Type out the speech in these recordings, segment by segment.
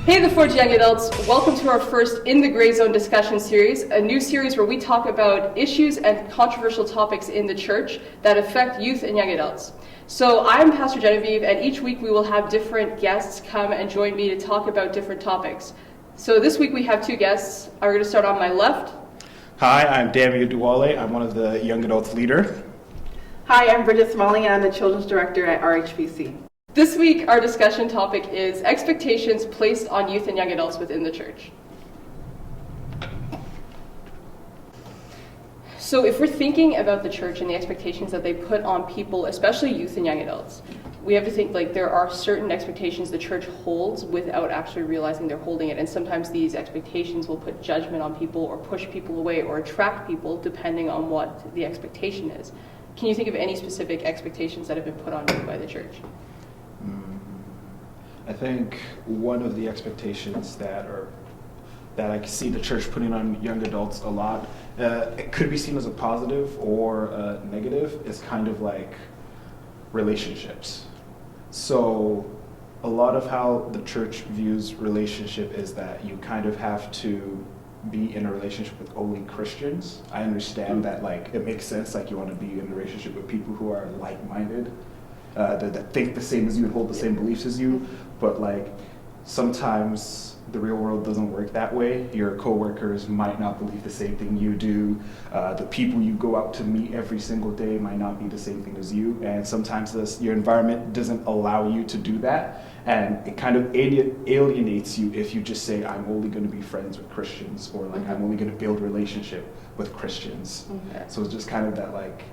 Hey, the Forge Young Adults. Welcome to our first In the Gray Zone discussion series, a new series where we talk about issues and controversial topics in the church that affect youth and young adults. So I'm Pastor Genevieve, and each week we will have different guests come and join me to talk about different topics. So this week we have two guests. I'm going to start on my left. Hi, I'm Damian Duwale. I'm one of the young adults leader. Hi, I'm Bridget Smalling, and I'm the Children's Director at RHBC. This week, our discussion topic is expectations placed on youth and young adults within the church. So if we're thinking about the church and the expectations that they put on people, especially youth and young adults, we have to think like there are certain expectations the church holds without actually realizing they're holding it. And sometimes these expectations will put judgment on people or push people away or attract people depending on what the expectation is. Can you think of any specific expectations that have been put on you by the church? I think one of the expectations that I see the church putting on young adults a lot, it could be seen as a positive or a negative, is kind of like relationships. So a lot of how the church views relationship is that you kind of have to be in a relationship with only Christians. I understand that like it makes sense, like you want to be in a relationship with people who are like-minded, that think the same as you and hold the same beliefs as you, but like sometimes the real world doesn't work that way. Your coworkers might not believe the same thing you do. The people you go out to meet every single day might not be the same thing as you, and sometimes your environment doesn't allow you to do that, and it kind of alienates you if you just say, I'm only going to be friends with Christians, or like I'm only going to build relationship with Christians. So it's just kind of that like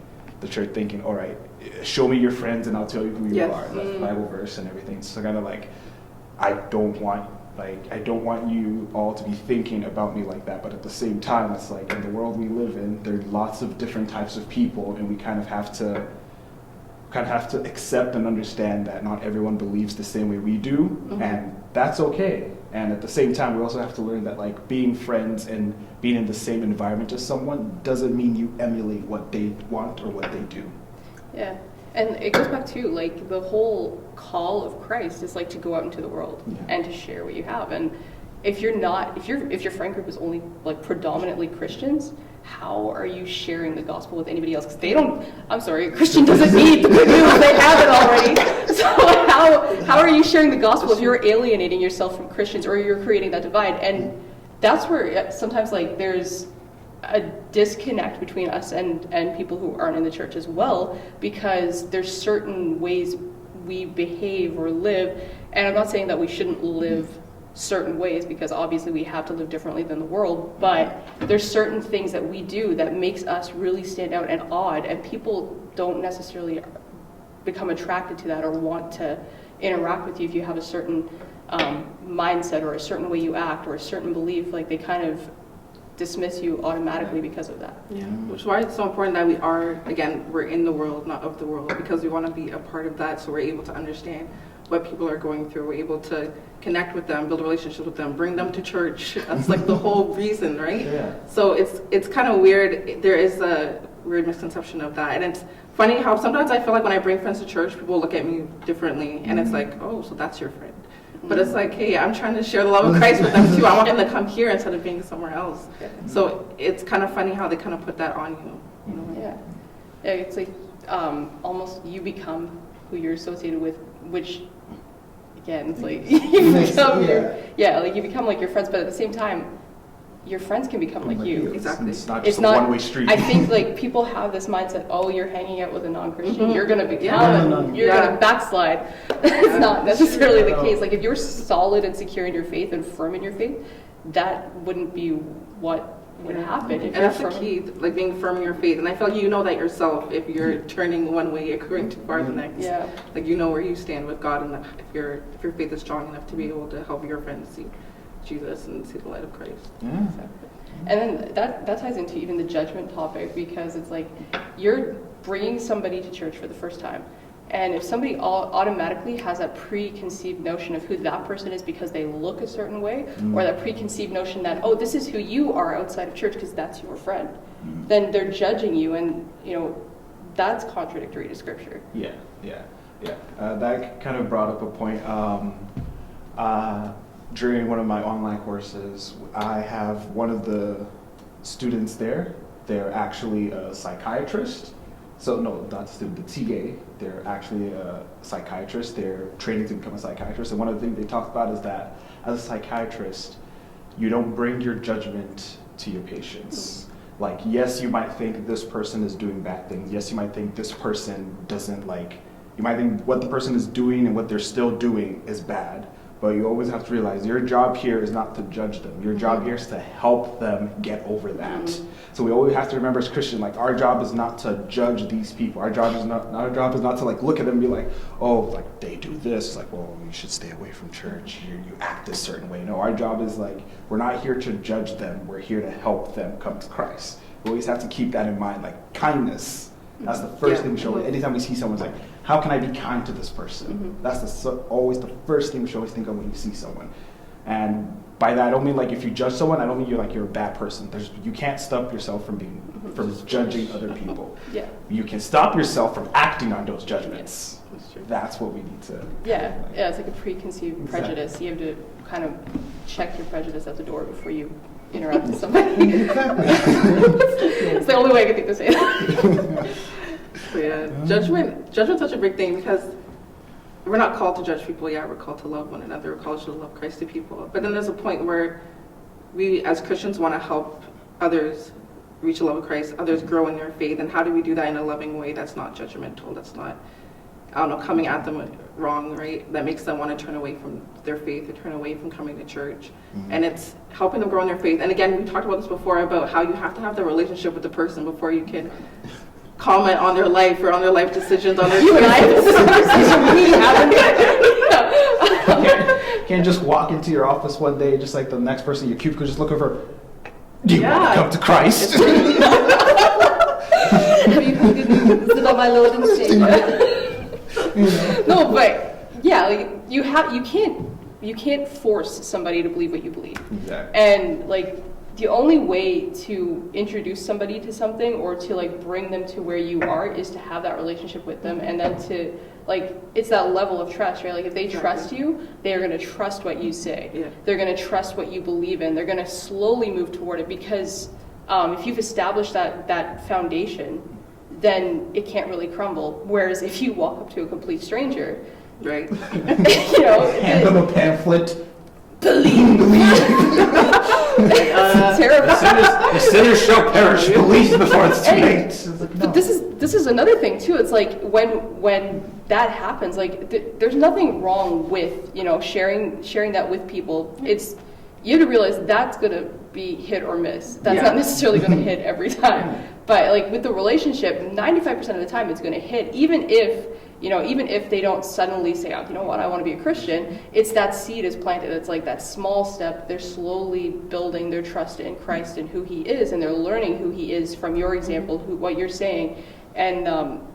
the church thinking, all right, show me your friends and I'll tell you who you are. That's the Bible verse and everything. So kind of like, I don't want you all to be thinking about me like that. But at the same time, it's like in the world we live in, there are lots of different types of people, and we kind of have to accept and understand that not everyone believes the same way we do, and that's okay. And at the same time, we also have to learn that like being friends and being in the same environment as someone doesn't mean you emulate what they want or what they do. Yeah. And it goes back to like the whole call of Christ is like to go out into the world and to share what you have. And if your friend group is only like predominantly Christians, how are you sharing the gospel with anybody else? Because a Christian doesn't need the good news, they have it already. So how are you sharing the gospel if you're alienating yourself from Christians or you're creating that divide? And that's where sometimes like there's a disconnect between us and people who aren't in the church as well, because there's certain ways we behave or live, and I'm not saying that we shouldn't live certain ways, because obviously we have to live differently than the world, but there's certain things that we do that makes us really stand out and odd, and people don't necessarily become attracted to that or want to interact with you if you have a certain mindset or a certain way you act or a certain belief. Like they kind of dismiss you automatically because of that. Yeah, which is why it's so important that we're in the world, not of the world, because we want to be a part of that, so we're able to understand what people are going through. We're able to connect with them, build a relationship with them, bring them to church. That's like the whole reason, right? Yeah. So it's kind of weird. There is a weird misconception of that, and it's funny how sometimes I feel like when I bring friends to church, people look at me differently, and it's like, oh, so that's your friend. But it's like, hey, I'm trying to share the love of Christ with them too. I want them to come here instead of being somewhere else. So it's kind of funny how they kind of put that on you. know? Yeah, it's like almost you become who you're associated with, which again, it's like you become you become like your friends, but at the same time, your friends can become like you. Exactly. It's not just a one-way street. I think like people have this mindset, oh, you're hanging out with a non-Christian, you're going to become, you're going to backslide. It's not necessarily the case. Like if you're solid and secure in your faith and firm in your faith, that wouldn't be what would happen. And that's the key, like being firm in your faith. And I feel like you know that yourself. If you're turning one way, you're going too far the next. Yeah. Like you know where you stand with God, and if your faith is strong enough to be able to help your friends see Jesus and see the light of Christ. Yeah. Exactly. And then that ties into even the judgment topic, because it's like you're bringing somebody to church for the first time, and if somebody automatically has that preconceived notion of who that person is because they look a certain way, or that preconceived notion that, oh, this is who you are outside of church because that's your friend, then they're judging you, and that's contradictory to Scripture. That kind of brought up a point. during one of my online courses, I have one of the students there. They're actually a psychiatrist. So no, not the student, the TA. They're actually a psychiatrist. They're training to become a psychiatrist. And one of the things they talk about is that as a psychiatrist, you don't bring your judgment to your patients. Like, yes, you might think this person is doing bad things. Yes, you might think this person doesn't like, you might think what the person is doing and what they're still doing is bad. But you always have to realize your job here is not to judge them. Your job here is to help them get over that. So we always have to remember as Christian, like, our job is not to judge these people. Our job is not to like look at them and be like, oh, like they do this. It's like, well, you should stay away from church. You act a certain way. No, our job is like, we're not here to judge them. We're here to help them come to Christ. We always have to keep that in mind. Like, kindness. That's the first thing we show. Anytime we see someone, it's like, how can I be kind to this person? That's always the first thing we should always think of when you see someone. And by that, I don't mean like if you judge someone, I don't mean you're a bad person. You can't stop yourself from judging other people. Yeah. You can stop yourself from acting on those judgments. That's true. That's what we need to. Yeah, it's like a preconceived Exactly. prejudice. You have to kind of check your prejudice at the door before you interact with somebody. It's the only way I can think to say that. So yeah, judgment's such a big thing because we're not called to judge people. Yeah, we're called to love one another. We're called to love Christ to people. But then there's a point where we, as Christians, want to help others reach the love of Christ, others grow in their faith. And how do we do that in a loving way that's not judgmental, that's not, I don't know, coming at them wrong, right? That makes them want to turn away from their faith or turn away from coming to church. And it's helping them grow in their faith. And again, we talked about this before about how you have to have the relationship with the person before you can comment on their life or on their life decisions, on their You and I have this conversation we haven't. Can't just walk into your office one day, just like the next person in your cubicle, just look over. Do you want to come to Christ? Have you come good news? Is it on my Lord and Savior? No, but yeah, like you can't force somebody to believe what you believe. Exactly. And like the only way to introduce somebody to something or to like bring them to where you are is to have that relationship with them, and then to like, it's that level of trust, right? Like if they trust you, they are going to trust what you say. Yeah. They're going to trust what you believe in. They're going to slowly move toward it because if you've established that foundation, then it can't really crumble. Whereas if you walk up to a complete stranger, right? you know, Hand them a pamphlet. believe. It's terrible. The sinners shall perish. Believe before it's too late. It's like, no. But this is another thing too. It's like when that happens, like there's nothing wrong with, you know, sharing that with people. It's, you have to realize that's gonna be hit or miss. That's not necessarily gonna hit every time. But like with the relationship, 95% of the time it's gonna hit, even if they don't suddenly say, oh, you know what, I want to be a Christian. It's that seed is planted. It's like that small step. They're slowly building their trust in Christ and who He is, and they're learning who He is from your example, what you're saying, and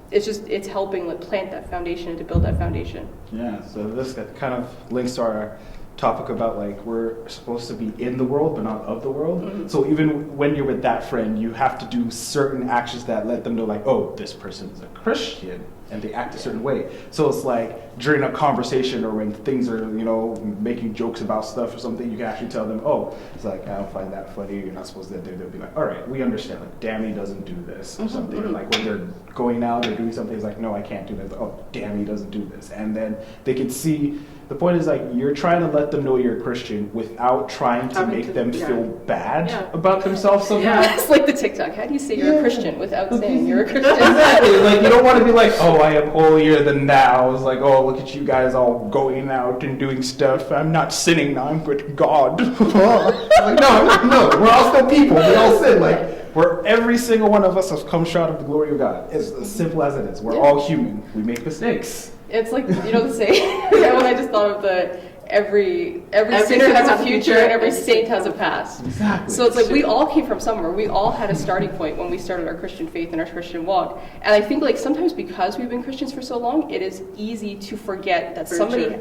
it's helping like plant that foundation and to build that foundation. Yeah. So this kind of links to our topic about like we're supposed to be in the world but not of the world. So even when you're with that friend, you have to do certain actions that let them know like, oh, this person is a Christian and they act a certain way. So it's like during a conversation or when things are, you know, making jokes about stuff or something, you can actually tell them, oh, it's like, I don't find that funny, you're not supposed to do that. They'll be like, all right, we understand, like Dammy doesn't do this or something. Or like when they're going out or doing something, it's like, no, I can't do that. Oh, Dammy doesn't do this. And then they can see, the point is like you're trying to let them know you're a Christian without trying to make them feel bad about themselves somehow. Yeah, it's like the TikTok. How do you say you're a Christian without saying you're a Christian? Exactly. Like you don't want to be like, oh, I am holier than thou. It's like, oh, look at you guys all going out and doing stuff. I'm not sinning now. I'm with God. Like, no, we're all still people. We all sin. Like every single one of us has come short of the glory of God. It's as simple as it is. We're all human. We make mistakes. It's like, you know the saying, when I just thought of every sinner has a future and every saint has a past. Exactly. So it's like we all came from somewhere. We all had a starting point when we started our Christian faith and our Christian walk. And I think like sometimes because we've been Christians for so long, it is easy to forget that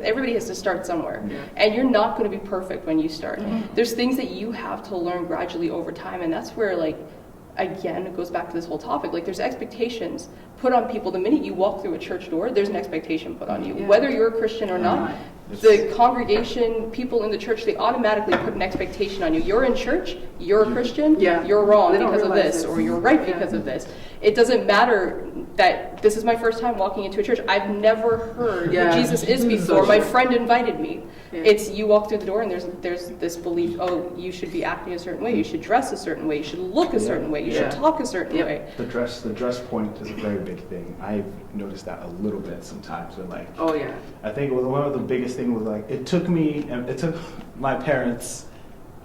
everybody has to start somewhere. Yeah. And you're not going to be perfect when you start. Mm-hmm. There's things that you have to learn gradually over time, and that's where like, again, it goes back to this whole topic. Like, there's expectations put on people. The minute you walk through a church door, there's an expectation put on you. Yeah. Whether you're a Christian or not, The congregation, people in the church, they automatically put an expectation on you. You're in church, you're a Christian, Yeah. you're wrong They don't because of realize this, it. or you're right Yeah. because of this. It doesn't matter that this is my first time walking into a church. I've never heard Yeah. who Jesus is So before. My true. friend invited me. Yeah. It's you walk through the door and there's this belief, oh, you should be acting a certain way, you should dress a certain way, you should look a certain way, you Yeah. should talk a certain Yeah. way. The dress point is a very big thing. I've noticed that a little bit sometimes. Where like, Oh yeah. I think one of the biggest things was like it took my parents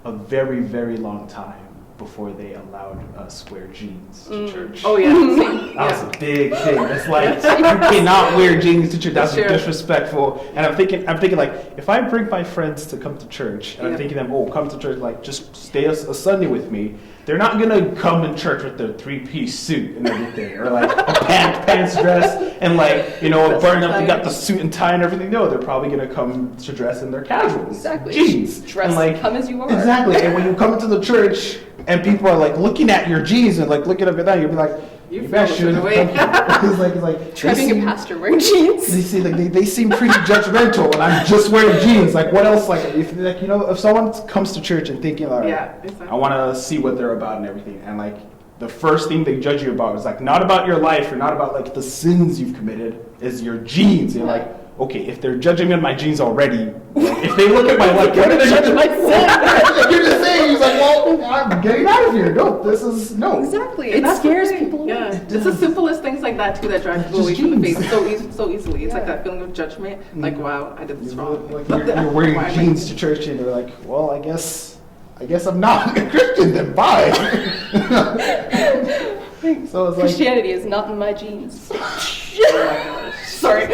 a very, very long time before they allowed us wear jeans to church. Oh yeah. Same. That was Yeah. a big thing. It's like you cannot wear jeans to church. That's Sure. disrespectful. And I'm thinking like if I bring my friends to come to church, and I'm Yeah. thinking them, oh, come to church, like just stay a Sunday with me. They're not gonna come in church with their 3-piece suit and everything, or like a pants dress and like a button up. They got the suit and tie and everything. No, they're probably gonna come to dress in their casuals, Exactly. jeans, Dress, and like come as you are. exactly. And when you come into the church and people are like looking at your jeans and like looking up at that, you'll be like, You maybe feel I a should. certain way. It's like Try they being a seem- pastor wearing jeans. They see like they seem pretty judgmental, and I'm just wearing jeans. Like what else? Like if someone comes to church and thinking, all right, Yeah, exactly. I want to see what they're about and everything, and like the first thing they judge you about is like not about your life or not about like the sins you've committed, is your jeans. You're like, okay, if they're judging me on my jeans already, like, if they look at my life, what are they judging my sin? You're just saying, he's like, well, I'm getting out of here. No, this is no. Exactly. And It that's the scares thing. people. Yeah, away. it's the simplest things like that too that drive people Just away from the jeans. faith so easily. It's like Yeah. that feeling of judgment. Like, wow, I did this wrong. Like, you're wearing Why am I- jeans to church, and they're like, well, I guess I'm not a Christian. Then bye. So it's like. Christianity is not in my jeans. Sorry.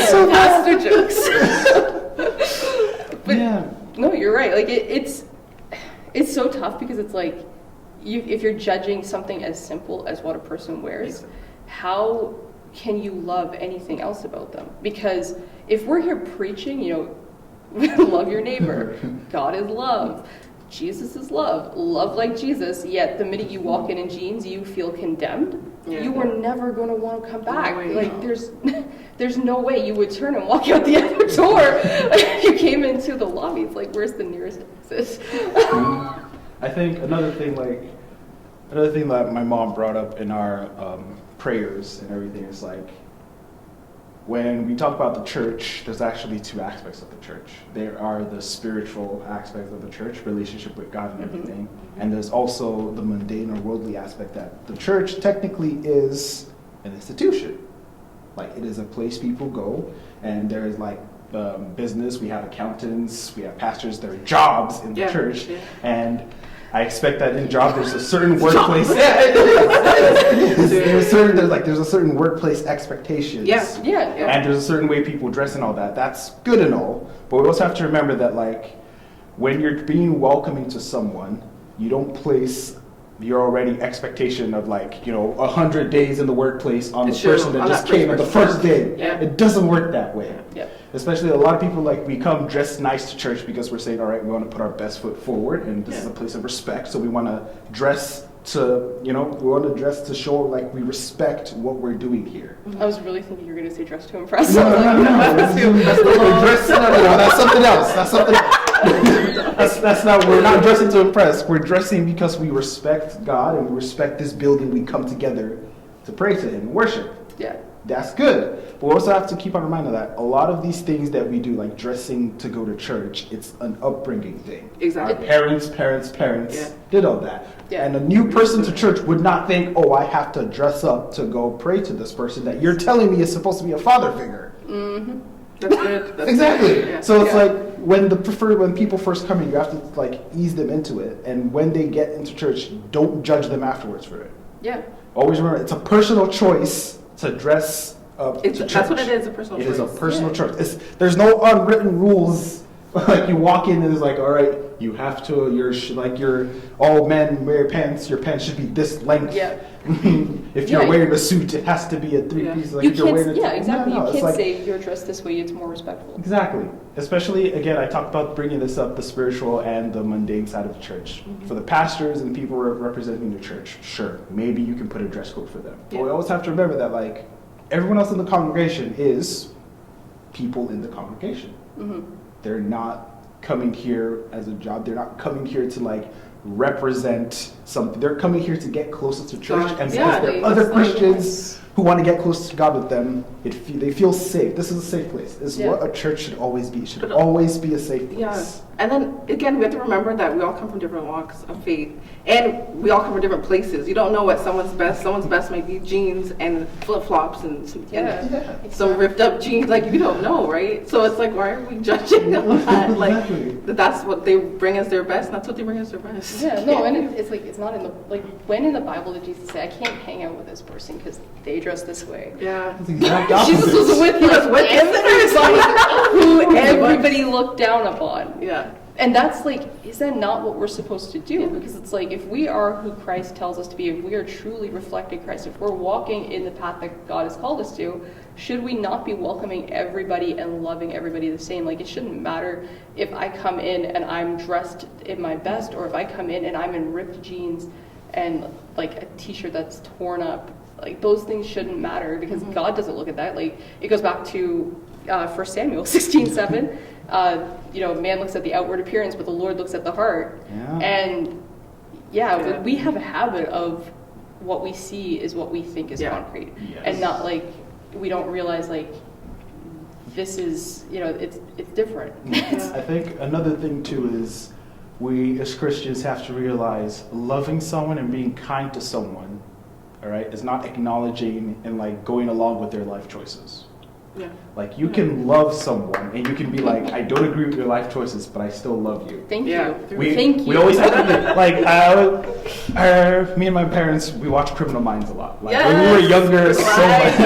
So Pastor jokes. But Yeah. no, you're right. Like it's so tough because it's like if you're judging something as simple as what a person wears, how can you love anything else about them? Because if we're here preaching, love your neighbor, God is love, Jesus is love like Jesus, yet the minute you walk in jeans, you feel condemned. Yeah. You were never going to want to come back. No way. Like there's no way you would turn and walk out the other door. You came into the lobby. It's like, where's the nearest exit? I think another thing that my mom brought up in our prayers and everything is like, when we talk about the church, there's actually two aspects of the church. There are the spiritual aspects of the church, relationship with God and everything, and there's also the mundane or worldly aspect that the church technically is an institution. Like it is a place people go, and there is like business. We have accountants, we have pastors. There are jobs in the Yeah, church, yeah. and I expect that in job there's a certain workplace. There's a certain workplace expectations. Yeah. Yeah. And there's a certain way people dress and all that. That's good and all, but we also have to remember that like when you're being welcoming to someone, you don't place your already expectation of like 100 days in the workplace on the Sure, person that on just that came on the first day. Yeah. It doesn't work that way. Yeah. Especially a lot of people like we come dressed nice to church because we're saying, all right, we want to put our best foot forward, and this is a place of respect. So we want to dress to show like we respect what we're doing here. I was really thinking you were going to say dress to impress. No, that's something else. That's something. That's not. We're not dressing to impress. We're dressing because we respect God and we respect this building. We come together to pray to Him and worship. Yeah. That's good. But we also have to keep on reminding that a lot of these things that we do, like dressing to go to church, it's an upbringing thing. Exactly. Our parents Yeah. did all that. Yeah. And a new person to church would not think, oh, I have to dress up to go pray to this person that you're telling me is supposed to be a father figure. That's good. That's Exactly. Good. Yeah. So it's Yeah. like when people first come in, you have to like ease them into it. And when they get into church, don't judge them afterwards for it. Yeah. Always remember, it's a personal choice to dress up to church. That's what it is, a personal It choice. is a personal Yeah. choice. There's no unwritten rules. Like you walk in and it's like, all right, you have to. You're all men wear pants. Your pants should be this length. Yeah. If you're Yeah. wearing a suit, it has to be a three-piece. Like You if you're wearing can't. a Yeah. Exactly. No, You it's can't like- say you're dressed this way. It's more respectful. Exactly. Especially, again, I talked about bringing this up, the spiritual and the mundane side of the church. For the pastors and people representing the church, sure, maybe you can put a dress code for them. But we Yeah. always have to remember that, like, everyone else in the congregation is people in the congregation. Mm-hmm. They're not coming here as a job. They're not coming here to like represent something. They're coming here to get closer to church, and because there are other Christians who want to get closer to God with them, they feel safe. This is a safe place. This is what a church should always be. It should always be a safe place. Yeah. And then again, we have to remember that we all come from different walks of faith, and we all come from different places. You don't know what someone's best. Someone's best might be jeans and flip flops and some ripped up jeans. Like, you don't know, right? So it's like, why are we judging them? Like, that's what they bring as their best. And that's what they bring as their best. Yeah, no, and it's like, it's not in the, like, when in the Bible did Jesus say, I can't hang out with this person because they dress this way? Yeah. Jesus was with who everybody looked down upon. Yeah. And that's like, is that not what we're supposed to do? Because it's like, if we are who Christ tells us to be, if we are truly reflecting Christ, if we're walking in the path that God has called us to, should we not be welcoming everybody and loving everybody the same? Like, it shouldn't matter if I come in and I'm dressed in my best, or if I come in and I'm in ripped jeans and like a t-shirt that's torn up. Like, those things shouldn't matter, because God doesn't look at that. Like, it goes back to 1 Samuel 16:7. Man looks at the outward appearance, but the Lord looks at the heart. Yeah. And we have a habit of what we see is what we think is concrete. Yes. And not like, we don't realize like, this is, it's different. I think another thing too is we as Christians have to realize loving someone and being kind to someone, all right, is not acknowledging and like going along with their life choices. Yeah. Like, you can love someone and you can be like, I don't agree with your life choices, but I still love you. Thank Yeah. you. Thank you. We always have to like, me and my parents, we watch Criminal Minds a lot. Like, when we were younger, so much.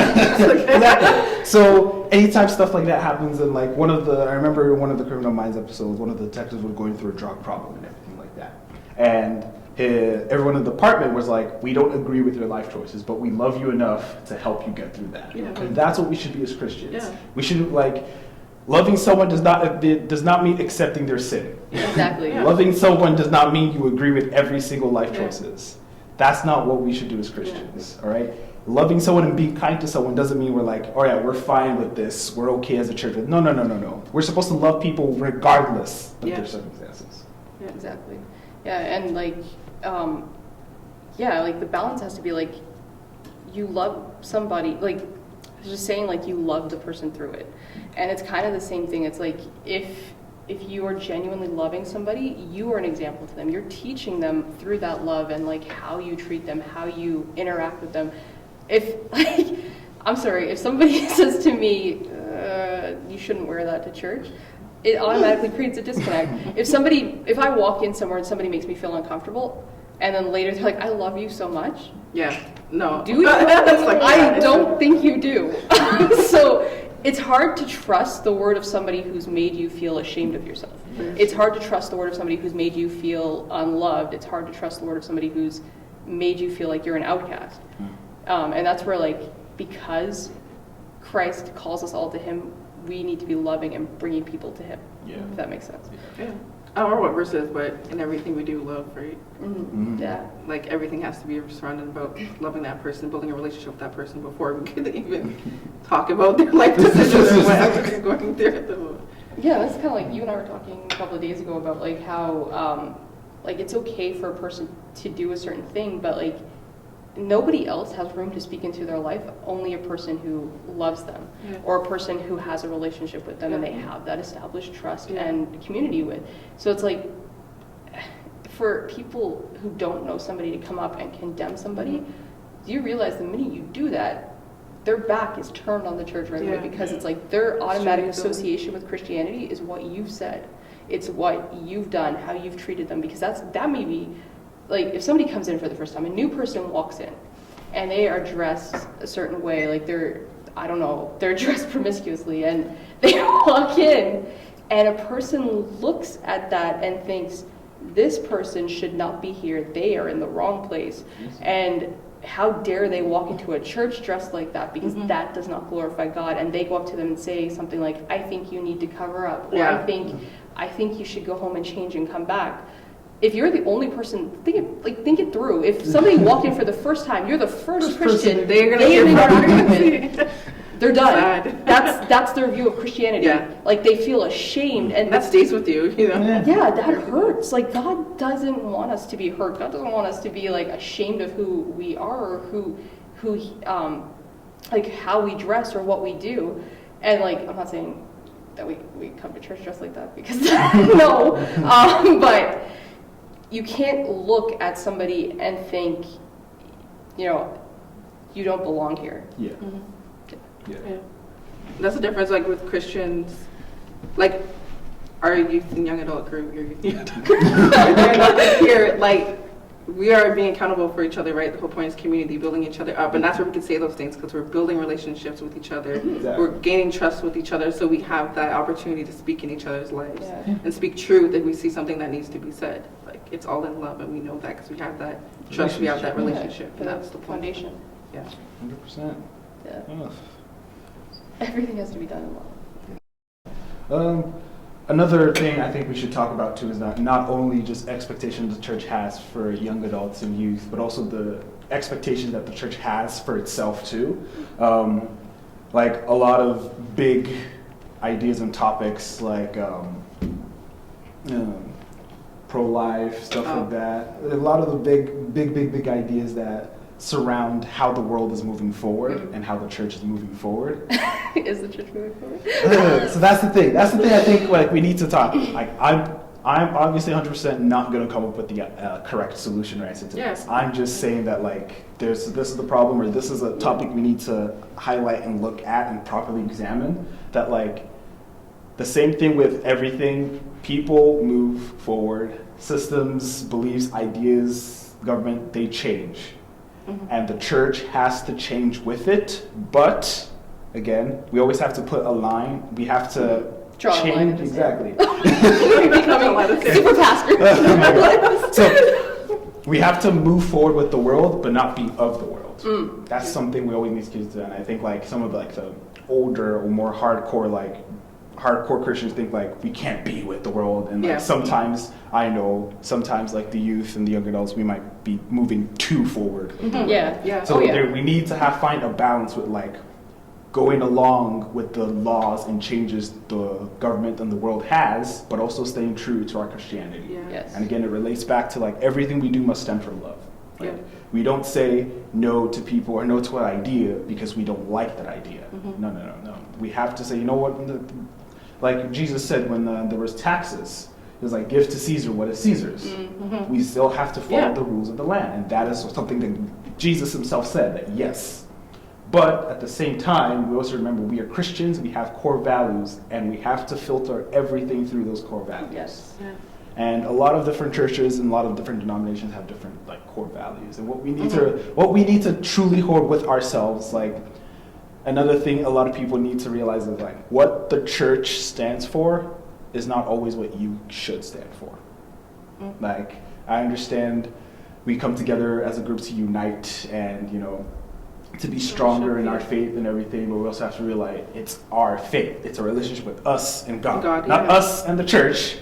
Exactly. So anytime stuff like that happens, and like I remember one of the Criminal Minds episodes, one of the detectives was going through a drug problem and everything like that. And everyone in the department was like, we don't agree with your life choices, but we love you enough to help you get through that. Yeah. And that's what we should be as Christians. Yeah. We should, like, loving someone does not mean accepting their sin. Exactly. Yeah. Loving someone does not mean you agree with every single life choices. That's not what we should do as Christians, all right? Loving someone and being kind to someone doesn't mean we're like, all right, we're fine with this, we're okay as a church. No. We're supposed to love people regardless of their circumstances. Yeah, exactly. Yeah, and like, like the balance has to be like, you love somebody, like, just saying like you love the person through it. And it's kind of the same thing. It's like, if you are genuinely loving somebody, you are an example to them. You're teaching them through that love and like how you treat them, how you interact with them. If, like, I'm sorry, if somebody says to me, you shouldn't wear that to church, it automatically creates a disconnect. If I walk in somewhere and somebody makes me feel uncomfortable, and then later they're like, I love you so much. Yeah. No. Do you? I don't think you do. So it's hard to trust the word of somebody who's made you feel ashamed of yourself. It's hard to trust the word of somebody who's made you feel unloved. It's hard to trust the word of somebody who's made you feel like you're an outcast. And that's where, like, because Christ calls us all to him, we need to be loving and bringing people to him. Yeah. If that makes sense. Yeah. I don't know what verse is, but in everything we do, love, right? Mm-hmm. Yeah. Like, everything has to be surrounded about loving that person, building a relationship with that person before we could even talk about their life decisions or whatever they're going through at the moment. Yeah, that's kind of like you and I were talking a couple of days ago about like how like it's okay for a person to do a certain thing, but like nobody else has room to speak into their life, only a person who loves them or a person who has a relationship with them and they have that established trust and community with. So it's like, for people who don't know somebody to come up and condemn somebody, do you realize the minute you do that, their back is turned on the church right away, because it's like their automatic association with Christianity is what you've said. It's what you've done, how you've treated them, because that may be, like, if somebody comes in for the first time, a new person walks in, and they are dressed a certain way, like they're dressed promiscuously, and they walk in, and a person looks at that and thinks, this person should not be here, they are in the wrong place, and how dare they walk into a church dressed like that, because that does not glorify God, and they go up to them and say something like, I think you need to cover up, or I think you should go home and change and come back. If you're the only person, think it through. If somebody walked in for the first time, you're the first Christian, they're going to They're done. Sad. That's their view of Christianity. Yeah. Like they feel ashamed, and That stays with you, you know. yeah, that hurts. Like God doesn't want us to be hurt. God doesn't want us to be like ashamed of who we are, or like how we dress or what we do. And like I'm not saying that we come to church dressed like that, because no, but you can't look at somebody and think, you know, you don't belong here. Yeah. Mhm. Yeah. Yeah. That's the difference, like with Christians, like our youth and young adult group, your youth and young adult group here, like we are being accountable for each other, right? The whole point is community, building each other up, and that's where we can say those things, because we're building relationships with each other. Exactly. We're gaining trust with each other, so we have that opportunity to speak in each other's lives Yeah. and speak truth if we see something that needs to be said. Like it's all in love, and we know that because we have that trust, we have that relationship, and that's the point. foundation. Yeah. 100%. Yeah. Ugh. Everything has to be done in love. Another thing I think we should talk about too is that not only just expectations the church has for young adults and youth, but also the expectation that the church has for itself too. Like a lot of big ideas and topics like pro-life, stuff like that. A lot of the big ideas that surround how the world is moving forward and how the church is moving forward. Is the church moving forward? So that's the thing. That's the thing I think like we need to talk. Like I'm obviously 100% not going to come up with the correct solution or answer to Yes. this. I'm just saying that like this is the problem, or this is a topic we need to highlight and look at and properly examine. That like the same thing with everything. People move forward. Systems, beliefs, ideas, government, they change. And the church has to change with it, but again, we always have to put a line. We have to Draw a line change in the exactly. Becoming super pastor. So we have to move forward with the world, but not be of the world. That's something we always need to do. And I think like some of like the older or more hardcore Christians think like we can't be with the world, and like sometimes I know like the youth and the young adults, we might be moving too forward. Yeah. So we need to find a balance with like going along with the laws and changes the government and the world has, but also staying true to our Christianity. Yeah. Yes. And again, it relates back to like everything we do must stem from love. Like, Yeah. we don't say no to people or no to an idea because we don't like that idea. No. We have to say, you know what? Like Jesus said when there was taxes, it was like, give to Caesar what is Caesar's. We still have to follow the rules of the land. And that is something that Jesus himself said, that yes. But at the same time, we also remember we are Christians, we have core values, and we have to filter everything through those core values. Yes. Yeah. And a lot of different churches and a lot of different denominations have different like core values. And what we need to truly hold with ourselves, like another thing a lot of people need to realize is like what the church stands for is not always what you should stand for. Like I understand we come together as a group to unite and, you know, to be stronger in our faith and everything, but we also have to realize it's our faith. It's a relationship with us and God, not us and the church.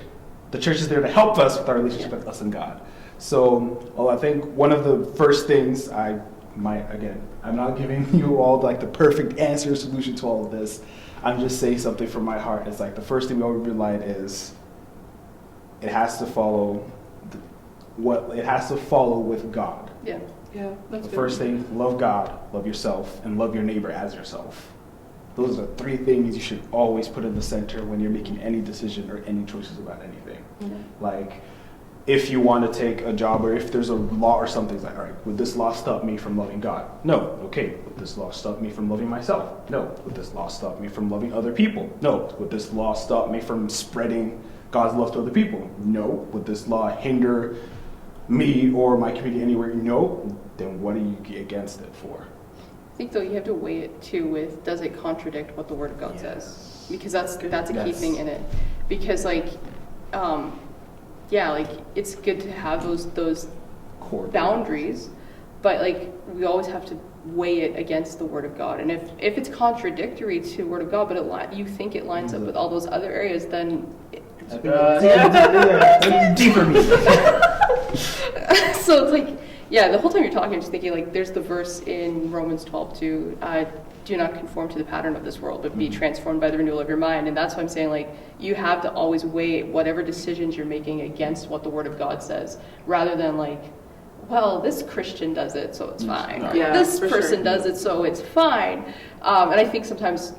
The church is there to help us with our relationship with us and God. So, well, I think one of the first things I'm not giving you all like the perfect answer or solution to all of this. I'm just saying something from my heart. It's like the first thing we always realize is it has to follow with God. Yeah. Yeah. That's The good. first thing, love God, love yourself, and love your neighbor as yourself. Those are three things you should always put in the center when you're making any decision or any choices about anything. Like, if you want to take a job or if there's a law or something, it's like, all right, would this law stop me from loving God? No. Okay. Would this law stop me from loving myself? No. Would this law stop me from loving other people? No. Would this law stop me from spreading God's love to other people? No. Would this law hinder me or my community anywhere? No. Then what are you against it for? I think though you have to weigh it too with, does it contradict what the Word of God says? Because that's a key thing in it. Because like, like it's good to have those Core boundaries, but like we always have to weigh it against the Word of God. And if it's contradictory to the Word of God, but you think it lines up with all those other areas, then deeper meaning. so it's like yeah, the whole time you're talking, I'm just thinking like there's the verse in Romans 12:2, do not conform to the pattern of this world, but be transformed by the renewal of your mind. And that's why I'm saying like you have to always weigh whatever decisions you're making against what the Word of God says, rather than like, well, this Christian does it, so it's fine. Or Yeah, this for person sure. does it, so it's fine. And I think sometimes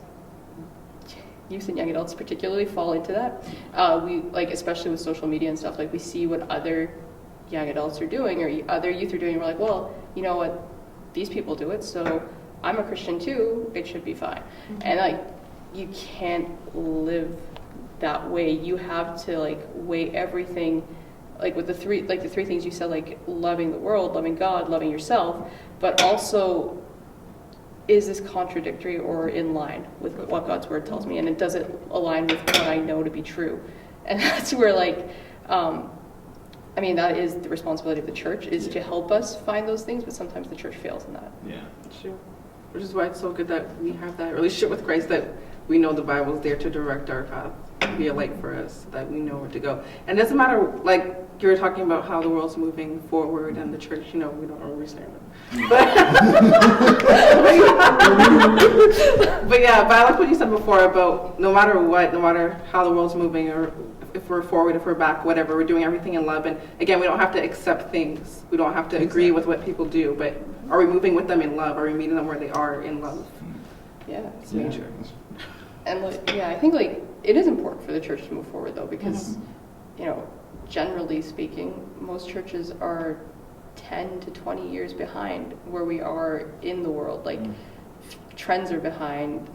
youth and young adults particularly fall into that. We like, especially with social media and stuff, like we see what other young adults are doing or other youth are doing. And we're like, well, you know what? These people do it, so I'm a Christian too. It should be fine. And like, you can't live that way. You have to like weigh everything, like with the three things you said, like loving the world, loving God, loving yourself, but also, is this contradictory or in line with what God's word tells me? And does it align with what I know to be true? And that's where like, I mean, that is the responsibility of the church, is to help us find those things, but sometimes the church fails in that. Yeah. Sure. Which is why it's so good that we have that relationship with Christ, that we know the Bible is there to direct our path, be a light for us, so that we know where to go. And it doesn't matter, like you were talking about how the world's moving forward and the church, you know, we don't understand it. But, but yeah, but I like what you said before about no matter what, no matter how the world's moving, or if we're forward, if we're back, whatever, we're doing everything in love. And again, we don't have to accept things. We don't have to agree with what people do, but are we moving with them in love? Are we meeting them where they are in love? Yeah. It's major. And like, yeah, I think like it is important for the church to move forward though, because, you know, generally speaking, most churches are 10 to 20 years behind where we are in the world. Like trends are behind.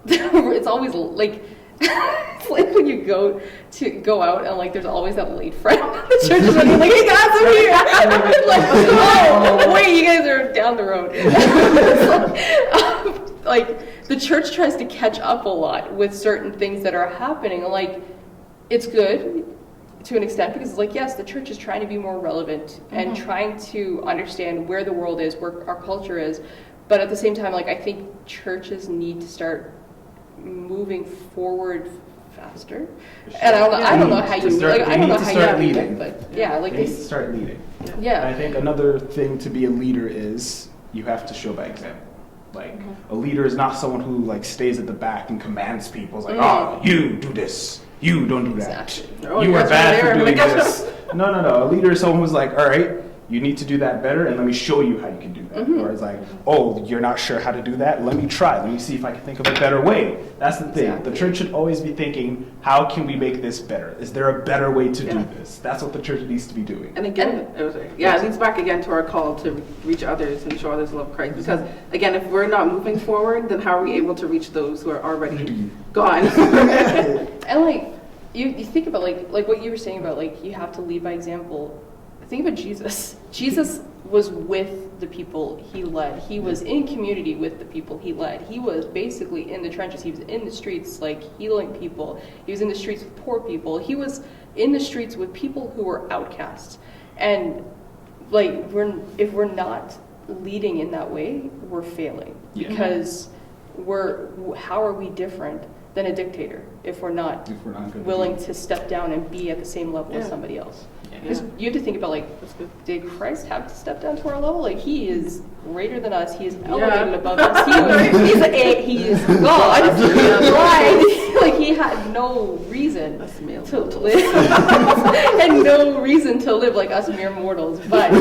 It's always like it's like when you go out and like there's always that late friend at the church and you're like, hey guys, I'm here. Like, oh wait, you guys are down the road. Like the church tries to catch up a lot with certain things that are happening. Like it's good to an extent because it's like, yes, the church is trying to be more relevant and trying to understand where the world is, where our culture is. But at the same time, like I think churches need to start moving forward faster. And I don't know how you start do leading. it, but yeah, like They need to start leading. yeah. And I think another thing to be a leader is you have to show by example. Like a leader is not someone who like stays at the back and commands people. It's like, oh, you do this, you don't do that. Exactly. Oh, You are that's bad right for there. doing this. No. A leader is someone who's like, all right, you need to do that better, and let me show you how you can do that. Or it's like, oh, you're not sure how to do that? Let me try. Let me see if I can think of a better way. That's the thing. Exactly. The church should always be thinking, how can we make this better? Is there a better way to do Yeah. this? That's what the church needs to be doing. And again, it leads back again to our call to reach others and show others the love of Christ. Because again, if we're not moving forward, then how are we able to reach those who are already gone? And like you think about like what you were saying about like you have to lead by example. Think about Jesus. Jesus was with the people he led. He was in community with the people he led. He was basically in the trenches. He was in the streets, like healing people. He was in the streets with poor people. He was in the streets with people who were outcasts. And like if we're not leading in that way, we're failing. Yeah. Because how are we different than a dictator if we're not gonna willing to step down and be at the same level as somebody else? Because you have to think about like, did Christ have to step down to our level? Like he is greater than us. He is elevated above us. He is God. Like he had no reason to live, and no reason to live like us mere mortals. But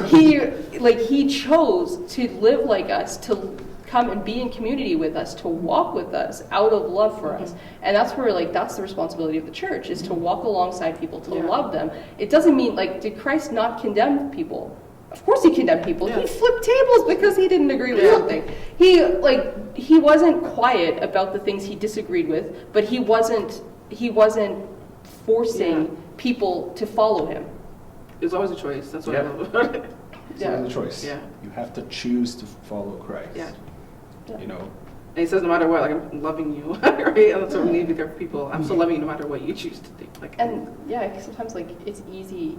he chose to live like us, to come and be in community with us, to walk with us out of love for us. And that's where that's the responsibility of the church, is to walk alongside people, to love them. It doesn't mean did Christ not condemn people? Of course he condemned people. He flipped tables because he didn't agree with something. He wasn't quiet about the things he disagreed with, but he wasn't forcing people to follow him. There's always a choice. That's what I love about it. It's always a choice. Yeah. You have to choose to follow Christ. Yeah. You know. And he says, no matter what, like I'm loving you, right? And that's what we need to be there for people. I'm still loving you no matter what you choose to do. Sometimes it's easy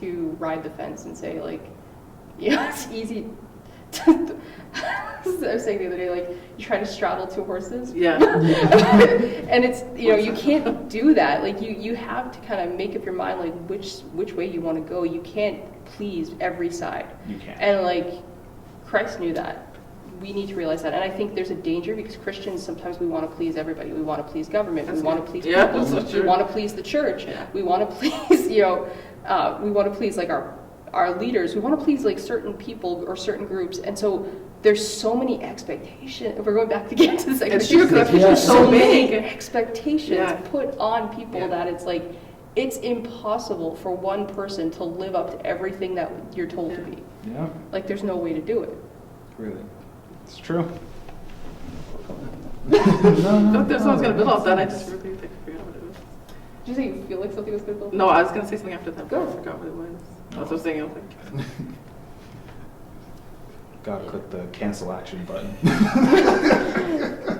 to ride the fence and say it's easy I was saying the other day, like, you try to straddle two horses. Yeah. And it's, you can't do that. Like, you have to kind of make up your mind, like, which way you want to go. You can't please every side. You can't. And, like, Christ knew that. We need to realize that. And I think there's a danger because Christians, sometimes we want to please everybody. We want to please government. We want to please Yeah, people. that's so We true. want to please the church. Yeah. We want to please, we want to please, like, our leaders. We want to please, like, certain people or certain groups. And so there's so many expectations. We're going back again to this. It's true, 'cause There's it's so so many big. expectations Yeah. put on people Yeah. that it's like, it's impossible for one person to live up to everything that you're told to be. Yeah, Like, there's no way to do it. really. It's true. Someone's gonna build off that. I just really forgot what it was. Did you say you feel like something was going to go? No, I was gonna say something after that, but Go. I forgot what it was. That's what I was saying. I was like, Gotta click the cancel action button.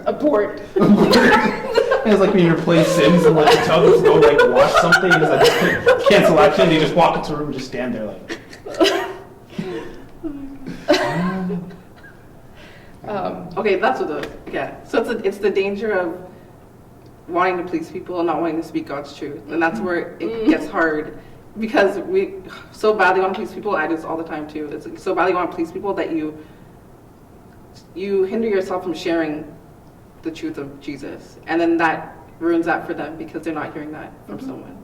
Abort. It's like when you play Sims and like tell them to go like watch something, it's like just click cancel action, they just walk into a room and just stand there like. okay, that's what the So it's the danger of wanting to please people and not wanting to speak God's truth, and that's where it gets hard because we so badly want to please people. I do this all the time too. It's like so badly want to please people that you hinder yourself from sharing the truth of Jesus, and then that ruins that for them because they're not hearing that from someone.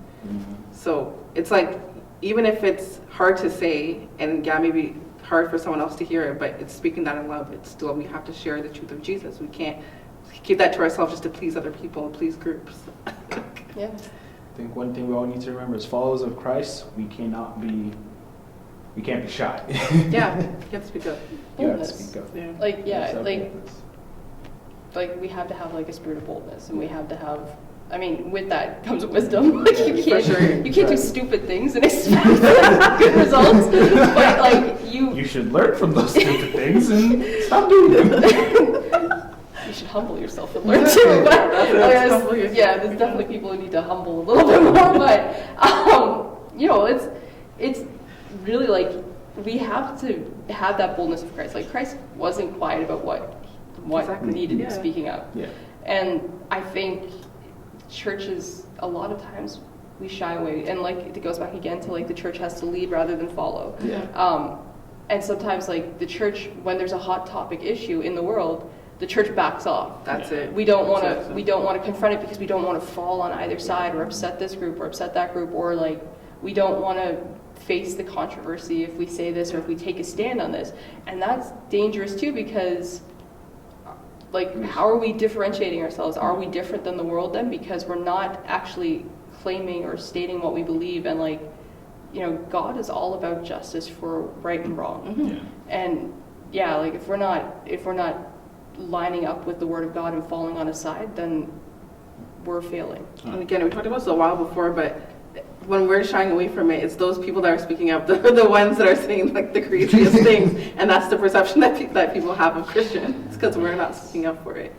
So it's like, even if it's hard to say, and yeah, maybe hard for someone else to hear it, but it's speaking that in love, it's still, we have to share the truth of Jesus. We can't keep that to ourselves just to please other people and please groups. Yeah. I think one thing we all need to remember as followers of Christ, we can't be shy. Yeah, you have to speak up. You have to Boldness. speak up. Yeah. Like, You have to have like boldness. we have to have like a spirit of boldness, and we have to have. I mean, with that comes wisdom. Like, you can't, For sure. you can't do stupid things and expect good results. But like You should learn from those stupid things and stop doing them. you should humble yourself and learn too. But Humble yourself. yeah, there's definitely people who need to humble a little bit more. But it's really like we have to have that boldness of Christ. Like, Christ wasn't quiet about what Exactly. needed Yeah. speaking up. Yeah. And I think churches, a lot of times, we shy away. And like, it goes back again to like the church has to lead rather than follow. Yeah. And sometimes like the church, when there's a hot topic issue in the world, the church backs off. That's it. We don't want That's to. it. We don't want to confront it because we don't want to fall on either side or upset this group or upset that group, or like we don't want to face the controversy if we say this or if we take a stand on this. And that's dangerous too, because like, how are we differentiating ourselves? Are we different than the world then? Because we're not actually claiming or stating what we believe. And like, God is all about justice for right and wrong. Yeah. And yeah, like if we're not lining up with the Word of God and falling on a side, then we're failing. And again, we talked about this a while before, but when we're shying away from it, it's those people that are speaking up, the ones that are saying like the craziest things, and that's the perception that that people have of Christians, because we're not speaking up for it.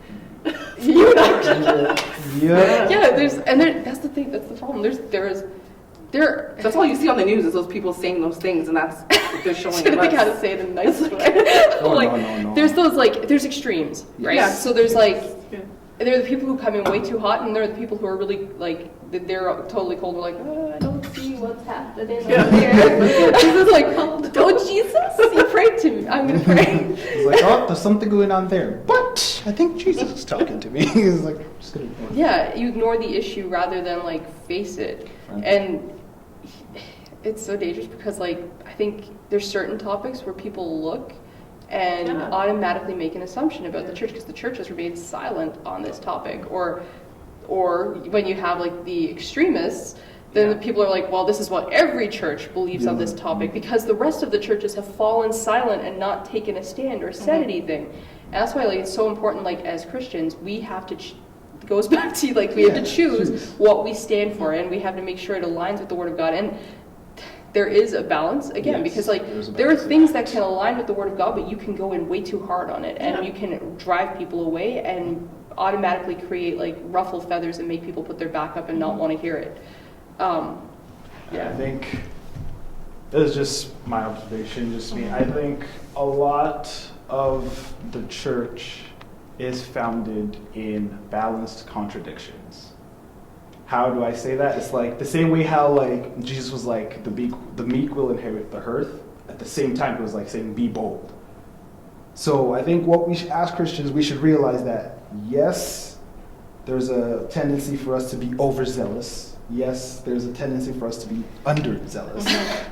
You're not. Yeah. Yeah, that's the thing. That's the problem. There. That's all you see on the news is those people saying those things, and that's what they're showing I think how us. to say it in a nice way. Oh, like, no. there's those there's extremes, right? Yeah. So there's like, Yeah. there are the people who come in way too hot, and there are the people who are really like, they're totally cold. They're like, I don't see what's happening Yeah. over here. This is like, oh Jesus, you prayed to me. I'm gonna pray. It's like, oh, there's something going on there. But I think Jesus is talking to me. He's like, I'm just gonna ignore it. Yeah, you ignore the issue rather than like face it. Right. And it's so dangerous because like I think there's certain topics where people look and Yeah. automatically make an assumption about the church because the church has remained silent on this topic, or when you have like the extremists, then the people are like, well, this is what every church believes on this topic because the rest of the churches have fallen silent and not taken a stand or said anything. And that's why like it's so important, like as Christians we have to it goes back to like we have to choose what we stand for, and we have to make sure it aligns with the Word of God. And there is a balance again, Yes, because like there is a there are balance. things that can align with the Word of God, but you can go in way too hard on it, and Yeah. you can drive people away and automatically create like ruffle feathers and make people put their back up and not want to hear it. Yeah, I think This is just my observation, just me. I think a lot of the church is founded in balanced contradictions. How do I say that? It's like the same way how like Jesus was like the meek will inherit the earth. At the same time, it was like saying be bold. So I think what we should, as Christians, we should realize that yes, there's a tendency for us to be overzealous. Yes, there's a tendency for us to be underzealous.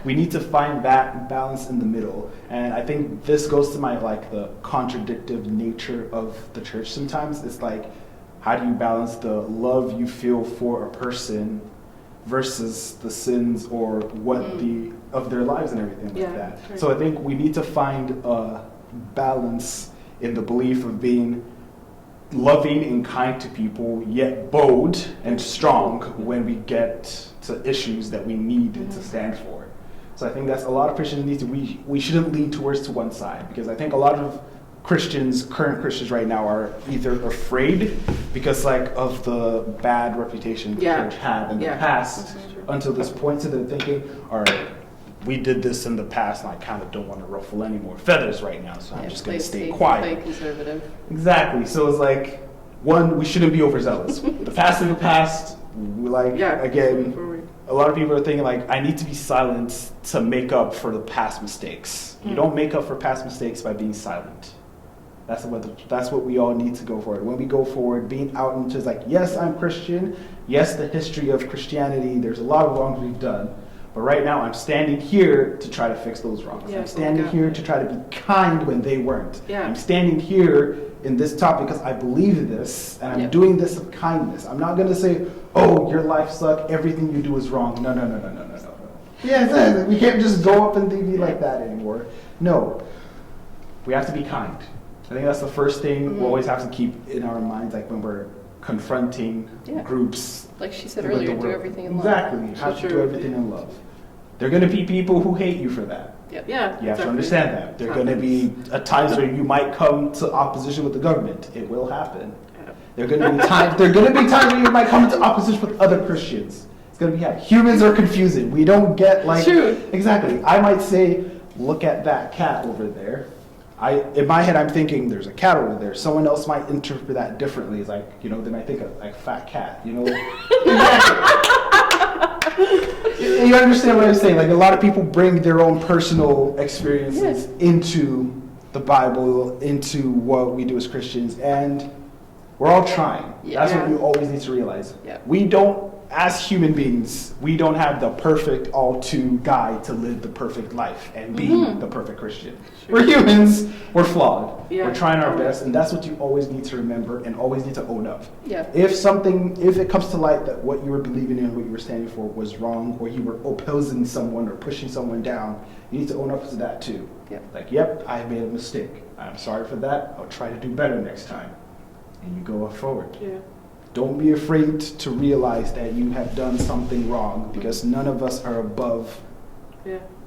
We need to find that balance in the middle. And I think this goes to my like the contradictive nature of the church sometimes. It's like, how do you balance the love you feel for a person versus the sins or what of their lives and everything like that. Right. So I think we need to find a balance in the belief of being loving and kind to people, yet bold and strong when we get to issues that we need to stand for. So I think that's a lot of Christians need to, we shouldn't lean towards to one side, because I think a lot of Christians, current Christians right now, are either afraid because like of the bad reputation the church had in the past until this point, so they're thinking, all right, we did this in the past and I kind of don't want to ruffle any more feathers right now, so I'm just going to stay quiet. Play conservative. Exactly. So it's like, one, we shouldn't be overzealous. The past in the past, we like, again, a lot of people are thinking like, I need to be silent to make up for the past mistakes. You don't make up for past mistakes by being silent. That's what we all need to go forward. When we go forward, being out and just like, yes, I'm Christian. Yes, the history of Christianity, there's a lot of wrongs we've done. But right now, I'm standing here to try to fix those wrongs. I'm standing here to try to be kind when they weren't. I'm standing here in this topic because I believe in this, and I'm doing this of kindness. I'm not going to say, oh, your life sucks, everything you do is wrong. No. Yeah, exactly. We can't just go up and be like that anymore. No. We have to be kind. I think that's the first thing we always have to keep in our minds, like when we're confronting groups. Like she said earlier, do everything in love. Exactly. You have to do everything in love. There are going to be people who hate you for that. Yep. Yeah. You have to understand that. There are going to be times where you might come to opposition with the government. It will happen. There are going to be times. There are going to be times where you might come into opposition with other Christians. It's going to be humans are confusing. We don't get like exactly. I might say, look at that cat over there. In my head, I'm thinking there's a cat over there. Someone else might interpret that differently. It's like, they might think of like fat cat, You understand what I'm saying? Like a lot of people bring their own personal experiences into the Bible, into what we do as Christians, and we're all trying. That's what you always need to realize. We don't, as human beings, we don't have the perfect all-to guide to live the perfect life and be the perfect Christian. We're humans. We're flawed. We're trying our best, and that's what you always need to remember and always need to own up. If it comes to light that what you were believing in, what you were standing for was wrong, or you were opposing someone or pushing someone down, you need to own up to that too. Like, I made a mistake. I'm sorry for that. I'll try to do better next time. And you go forward. Don't be afraid to realize that you have done something wrong, because none of us are above.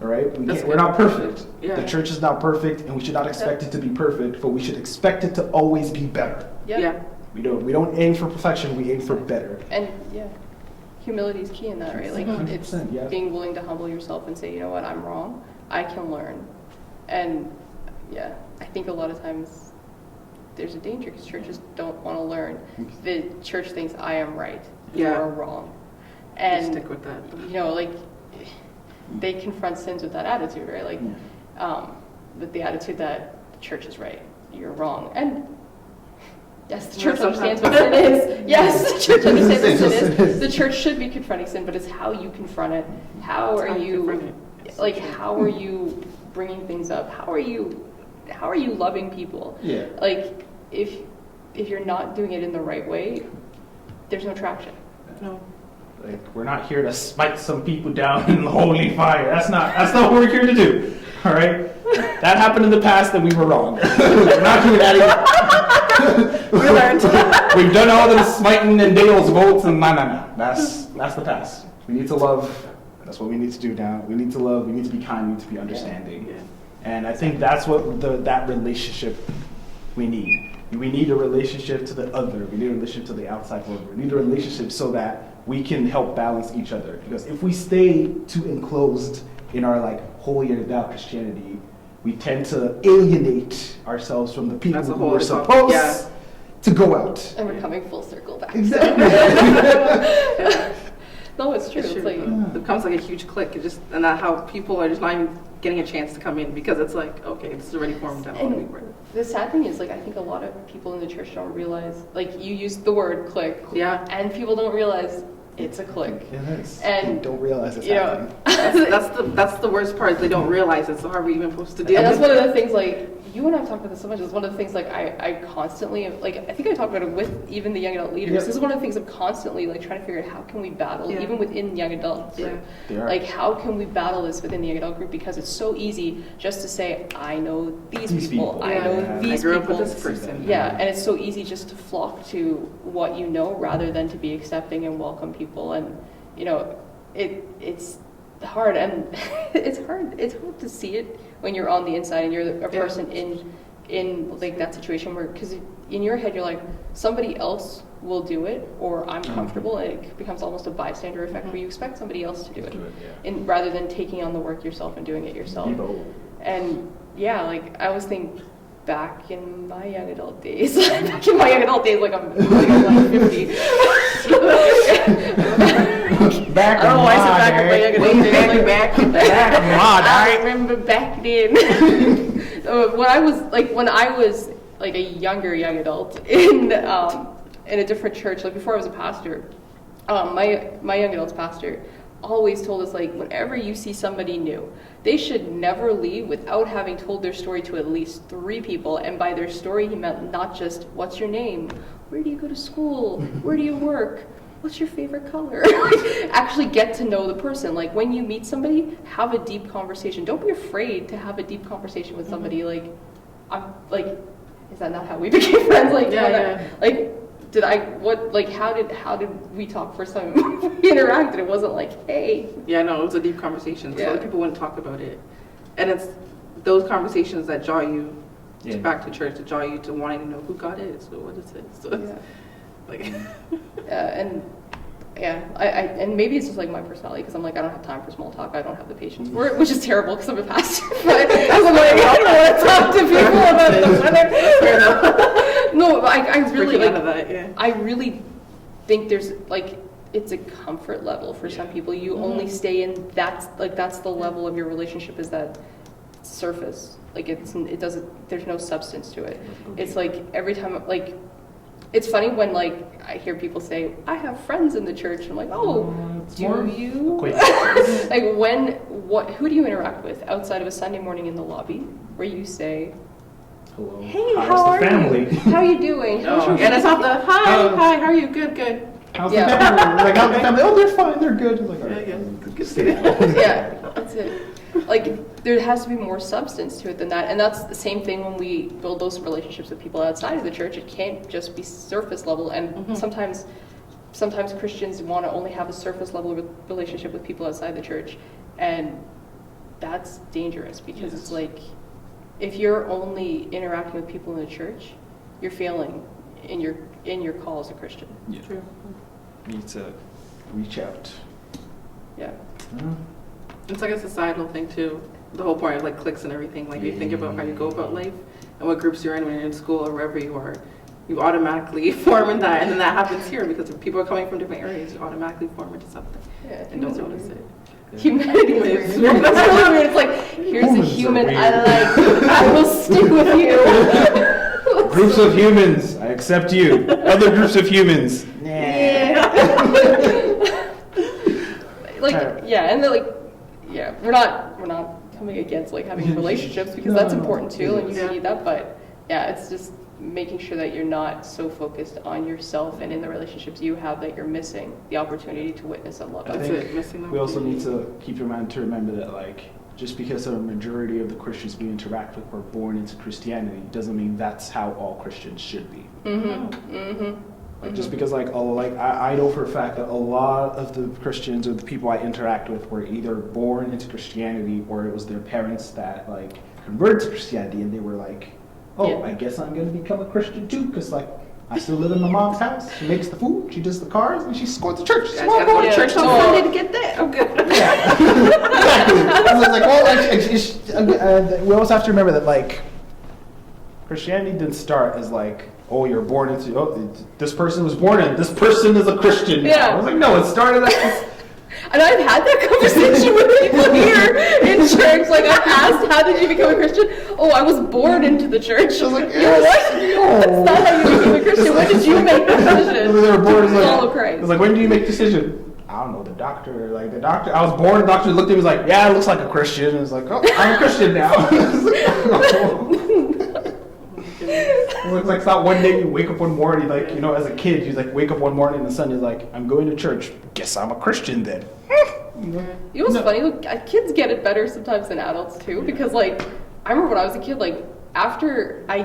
All right? We're not perfect. The church is not perfect, and we should not expect it to be perfect, but we should expect it to always be better. We don't aim for perfection, we aim for better. And humility is key in that, right? Like it's being willing to humble yourself and say, you know what, I'm wrong. I can learn. And I think a lot of times there's a danger because churches don't want to learn. The church thinks I am right, you are wrong, and stick with that. Like they confront sins with that attitude, right? Like with the attitude that the church is right, you're wrong, and yes, the church understands what sin is. Yes, the church understands what sin is. The church should be confronting sin, but it's how you confront it. How are you bringing things up? How are you loving people? Like if you're not doing it in the right way, there's no traction. No. Like we're not here to smite some people down in the holy fire. That's not what we're here to do. All right? That happened in the past and we were wrong. We're not doing that anymore. We learned. We've done all the smiting and Dale's votes and no. That's the past. We need to love. That's what we need to do now. We need to love, we need to be kind, we need to be understanding. And I think that's what that relationship we need. We need a relationship to the other. We need a relationship to the outside world. We need a relationship so that we can help balance each other. Because if we stay too enclosed in our like holier than thou Christianity, we tend to alienate ourselves from the people That's a who whole are other topic, supposed yeah. to go out. And we're coming full circle back. Exactly. No, it's true. It's It's true. like, It becomes like a huge clique, it just, and that how people are just not even getting a chance to come in because it's like, okay, this is already formed out. and the sad thing is, like, I think a lot of people in the church don't realize, like, you used the word clique, Yeah. and people don't realize it's a clique. It is. And, you don't realize it's You know, happening. That's the worst part. They don't realize it. So how are we even supposed to deal and that's with one it? of the things, like, you and I have talked about this so much. It's one of the things, like, I constantly, like, I think I talked about it with even the young adult leaders. Yep. This is one of the things I'm constantly, like, trying to figure out how can we battle, Yeah. even within young adults. Yeah. They are. Like, how can we battle this within the young adult group? Because it's so easy just to say, I know these people, I Yeah. know Yeah. these I grew up people. with this person. Yeah, and it's so easy just to flock to what you know rather than to be accepting and welcome people. And, you know, it's hard, and it's hard to see it when you're on the inside and you're a Yeah. person in like that situation where, because in your head you're like, somebody else will do it, or I'm comfortable, and it becomes almost a bystander effect where you expect somebody else to do it, and rather than taking on the work yourself and doing it yourself. And yeah, like I always think back in my young adult days, like I'm like 50. Back I don't know why I said back in my young adult days. Like, I remember back then. when I was like a young adult in a different church, like before I was a pastor, my young adults pastor always told us, like, whenever you see somebody new, they should never leave without having told their story to at least 3 people. And by their story, he meant not just what's your name, where do you go to school, where do you work, what's your favorite color? Actually get to know the person. Like, when you meet somebody, have a deep conversation. Don't be afraid to have a deep conversation with somebody. Like, I'm like, is that not how we became friends? Like, Yeah. like, how did we talk first time we interacted? It wasn't like, hey. Yeah, no, it was a deep conversation. So Yeah. other people wouldn't talk about it. And it's those conversations that draw you Yeah. back to church, that draw you to wanting to know who God is. So what is it? So it's Yeah. like, And maybe it's just like my personality, because I'm like, I don't have time for small talk. I don't have the patience for it, which is terrible because I'm a pastor. But I'm like, I don't want to talk to people about the weather. No, but I really breaking out of like. that, yeah. I really think there's like, it's a comfort level for some people. You only stay in that's the level of your relationship, is that surface. Like it doesn't. There's no substance to it. It's like every time like. It's funny when, like, I hear people say, I have friends in the church. I'm like, oh, do you? Like, who do you interact with outside of a Sunday morning in the lobby where you say, Hello. hey, How's how the are family? you? How are you doing? How's your And it's not the, hi, Oh. hi, how are you? Good, good. How's Yeah. the family? Like, how's the family? Oh, they're fine. They're good. Like, all right, Yeah, good stay down. Yeah, that's it. Like, there has to be more substance to it than that. And that's the same thing when we build those relationships with people outside of the church. It can't just be surface level. And sometimes Christians want to only have a surface level relationship with people outside the church. And that's dangerous, because it's like, if you're only interacting with people in the church, you're failing in your call as a Christian. Yeah. True. You need to reach out. Yeah. It's like a societal thing too. The whole point of like cliques and everything. Like you think about how you go about life and what groups you're in when you're in school or wherever you are. You automatically form in that, and then that happens here because if people are coming from different areas, you automatically form into something Yeah, and don't humans are notice weird. it. Humanity is weird. That's really weird. It's like, here's a Humans are human weird. I like. I will stick with you. Groups of humans, I accept you. Other groups of humans, Like, yeah, and they're like, yeah, we're not coming against like having relationships, because that's important too, and you need that. But yeah, it's just making sure that you're not so focused on yourself and in the relationships you have that you're missing the opportunity to witness and love I That's others. it, missing them. we also need to keep in mind to remember that, like, just because a majority of the Christians we interact with were born into Christianity doesn't mean that's how all Christians should be. Like, just because, like, I know for a fact that a lot of the Christians or the people I interact with were either born into Christianity or it was their parents that, like, converted to Christianity and they were like, oh, Yeah. I guess I'm going to become a Christian too, because, like, I still live in my mom's house. She makes the food, she does the cars, and she's going to church. I gotta go to Yeah. church on Oh. Sunday to get that. I'm good. Exactly. like, well, we also have to remember that like Christianity didn't start as like, oh, you're born into, oh, this person was born in, this person is a Christian. Yeah. I was like, no, it started as. And I've had that conversation with people here in church. Like, I've asked, how did you become a Christian? Oh, I was born into the church. I was like, You know what? That's not how you became a Christian. When did you make the decision They were born, to like, follow it Christ? was like, when do you make the decision? I don't know, the doctor, I was born, the doctor looked at me, was like, yeah, it looks like a Christian. And it's like, oh, I'm a Christian now. It's like, it's not one day you wake up one morning, like, you know, as a kid, you like wake up one morning and the sun is like, I'm going to church. Guess I'm a Christian then. You know what's funny? Look, kids get it better sometimes than adults too, because like I remember when I was a kid, like after I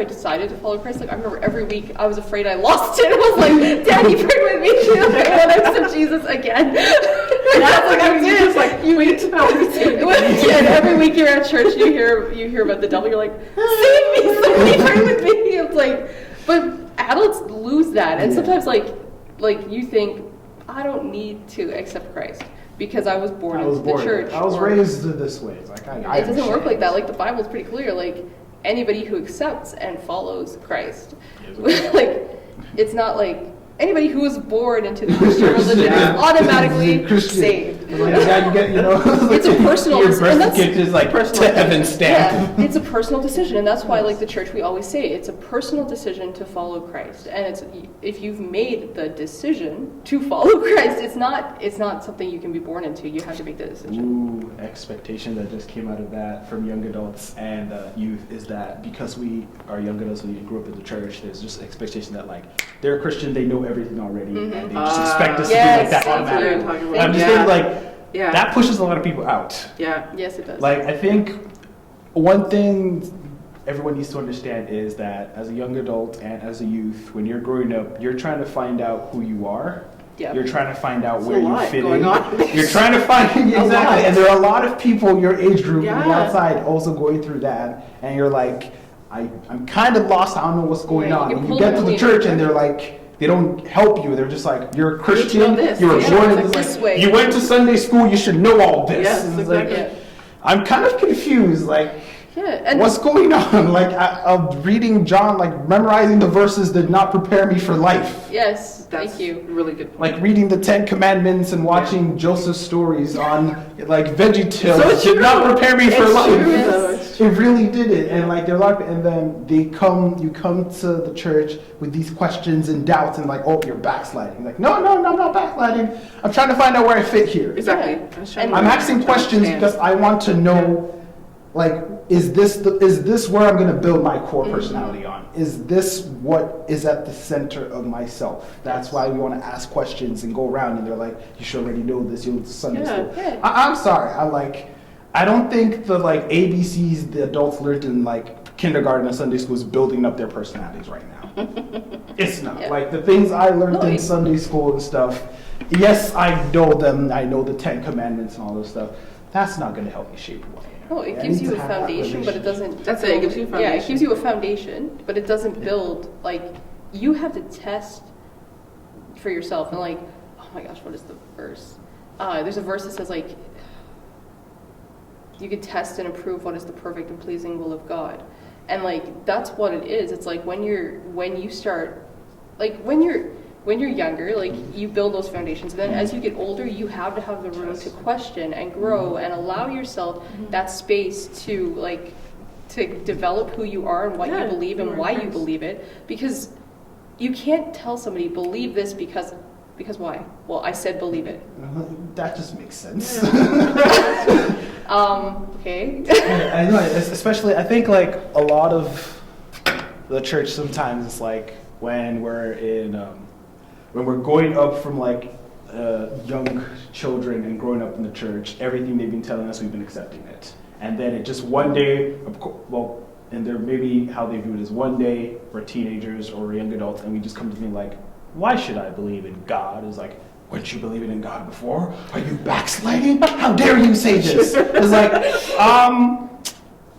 decided to follow Christ, like I remember every week I was afraid I lost it. I was like, Daddy, pray with me. Like, when I accept Jesus again. That's like I did. Just like you wait to know and every week you're at church, you hear about the devil. You're like, save me, somebody pray with me. It's like, but adults lose that, and sometimes like you think I don't need to accept Christ because I was born into the church. I was raised this way. It's like I it doesn't work like that. Like the Bible's pretty clear. Like anybody who accepts and follows Christ, like it's not like anybody who was born into the Christian religion is automatically saved. Like, yeah, you get, you know, It's a personal your decision. birth certificate is like to heaven stamp. Yeah, it's a personal decision, and that's why, like the church, we always say it's a personal decision to follow Christ. And it's if you've made the decision to follow Christ, it's not something you can be born into. You have to make the decision. Ooh, expectation that just came out of that from young adults and youth is that because we are young adults, we grew up in the church. There's just expectation that like they're a Christian, they know everything already, and they just expect us to do like that automatically. I'm just thinking like. Yeah. That pushes a lot of people out. Yeah. Yes, it does. Like, I think one thing everyone needs to understand is that as a young adult and as a youth, when you're growing up, you're trying to find out who you are. Yeah. You're trying to find out There's where a you lot fit going in. on. You're trying to find exactly, and there are a lot of people your age group on the Yeah. outside also going through that, and you're like, I'm kind of lost. I don't know what's going Yeah, on. you And get you get to pulled the in church, the and they're like. They don't help you. They're just like, you're a Christian. know this. You were Yeah, born in it's like this. this way. You went to Sunday school. You should know all this. Yes, It's like, exactly. I'm kind of confused. Like, Yeah, and what's going on? Like, reading John, like memorizing the verses did not prepare me for life. yes, That's thank you. really good point. Like reading the Ten Commandments and watching Joseph's stories on like Veggie Tales So did true. not prepare me for It's life. true, Yes. though. It's It really did it, and like they're like, and then you come to the church with these questions and doubts, and like, oh, you're backsliding. Like, no, I'm not backsliding. I'm trying to find out where I fit here. Exactly. Yeah. I was trying And to I'm asking questions understand. because I want to know, like, is this where I'm going to build my core personality on? Is this what is at the center of myself? That's why we want to ask questions and go around, and they're like, you should already know this. You went to Sunday Yeah. school. Yeah. I'm sorry. I don't think the like ABCs the adults learned in like kindergarten and Sunday school is building up their personalities right now. It's not. Yeah. Like the things I learned No, in it- Sunday school and stuff, yes, I know them. I know the Ten Commandments and all this stuff. That's not going to help me shape who I am. No, it I gives need you to a have that foundation, but it relationship. doesn't. That's it, it gives you a Yeah, it foundation. gives you a foundation, but it doesn't build. Like you have to test for yourself, and like, oh my gosh, what is the verse? There's a verse that says like, you can test and approve what is the perfect and pleasing will of God, and like that's what it is. It's like when you start, like when you're younger, like you build those foundations, and then as you get older, you have to have the room to question and grow and allow yourself that space to develop who you are and what you Yeah, believe and why you believe it, because you can't tell somebody believe this because why? Well, I said believe it. That just makes sense. Okay. I know, especially I think like a lot of the church sometimes it's like when we're going up from like young children and growing up in the church, everything they've been telling us, we've been accepting it, and then it just one day, and there maybe how they view it is one day we're teenagers or we're young adults, and we just come to me like, why should I believe in God? It's like, weren't you believing in God before? Are you backsliding? How dare you say this? It's like,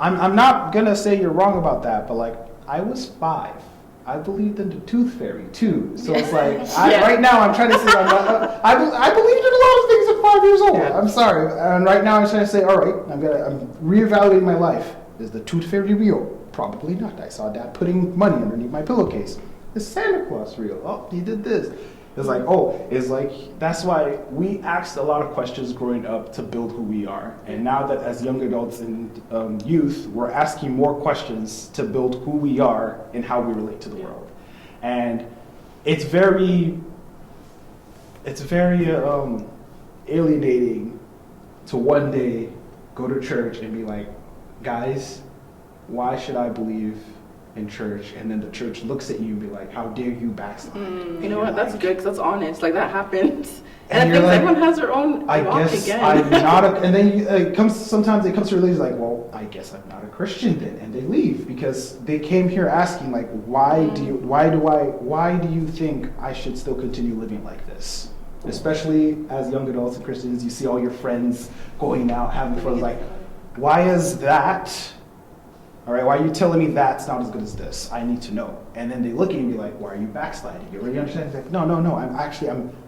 I'm not gonna say you're wrong about that, but like, I was 5. I believed in the tooth fairy too. So it's like, Yeah. right now I'm trying to say I believed in a lot of things at 5 years old. Yeah. I'm sorry. And right now I'm trying to say, all right, I'm reevaluating my life. Is the tooth fairy real? Probably not. I saw Dad putting money underneath my pillowcase. Is Santa Claus real? Oh, he did this. It's like, that's why we asked a lot of questions growing up to build who we are. And now that as young adults and youth, we're asking more questions to build who we are and how we relate to the world. And it's very alienating to one day go to church and be like, guys, why should I believe in church? And then the church looks at you and be like, how dare you backslide? You know what? That's good because that's honest. Like that happens. And And I you're think like, everyone has their own I walk guess again. I'm not a, and then sometimes it comes to religion like, well, I guess I'm not a Christian then, and they leave because they came here asking like, why do you think I should still continue living like this? Especially as young adults and Christians, you see all your friends going out, having fun, like, why is that? All right, why are you telling me that's not as good as this? I need to know. And then they look at you and be like, why are you backsliding? You already understand? It's like, no,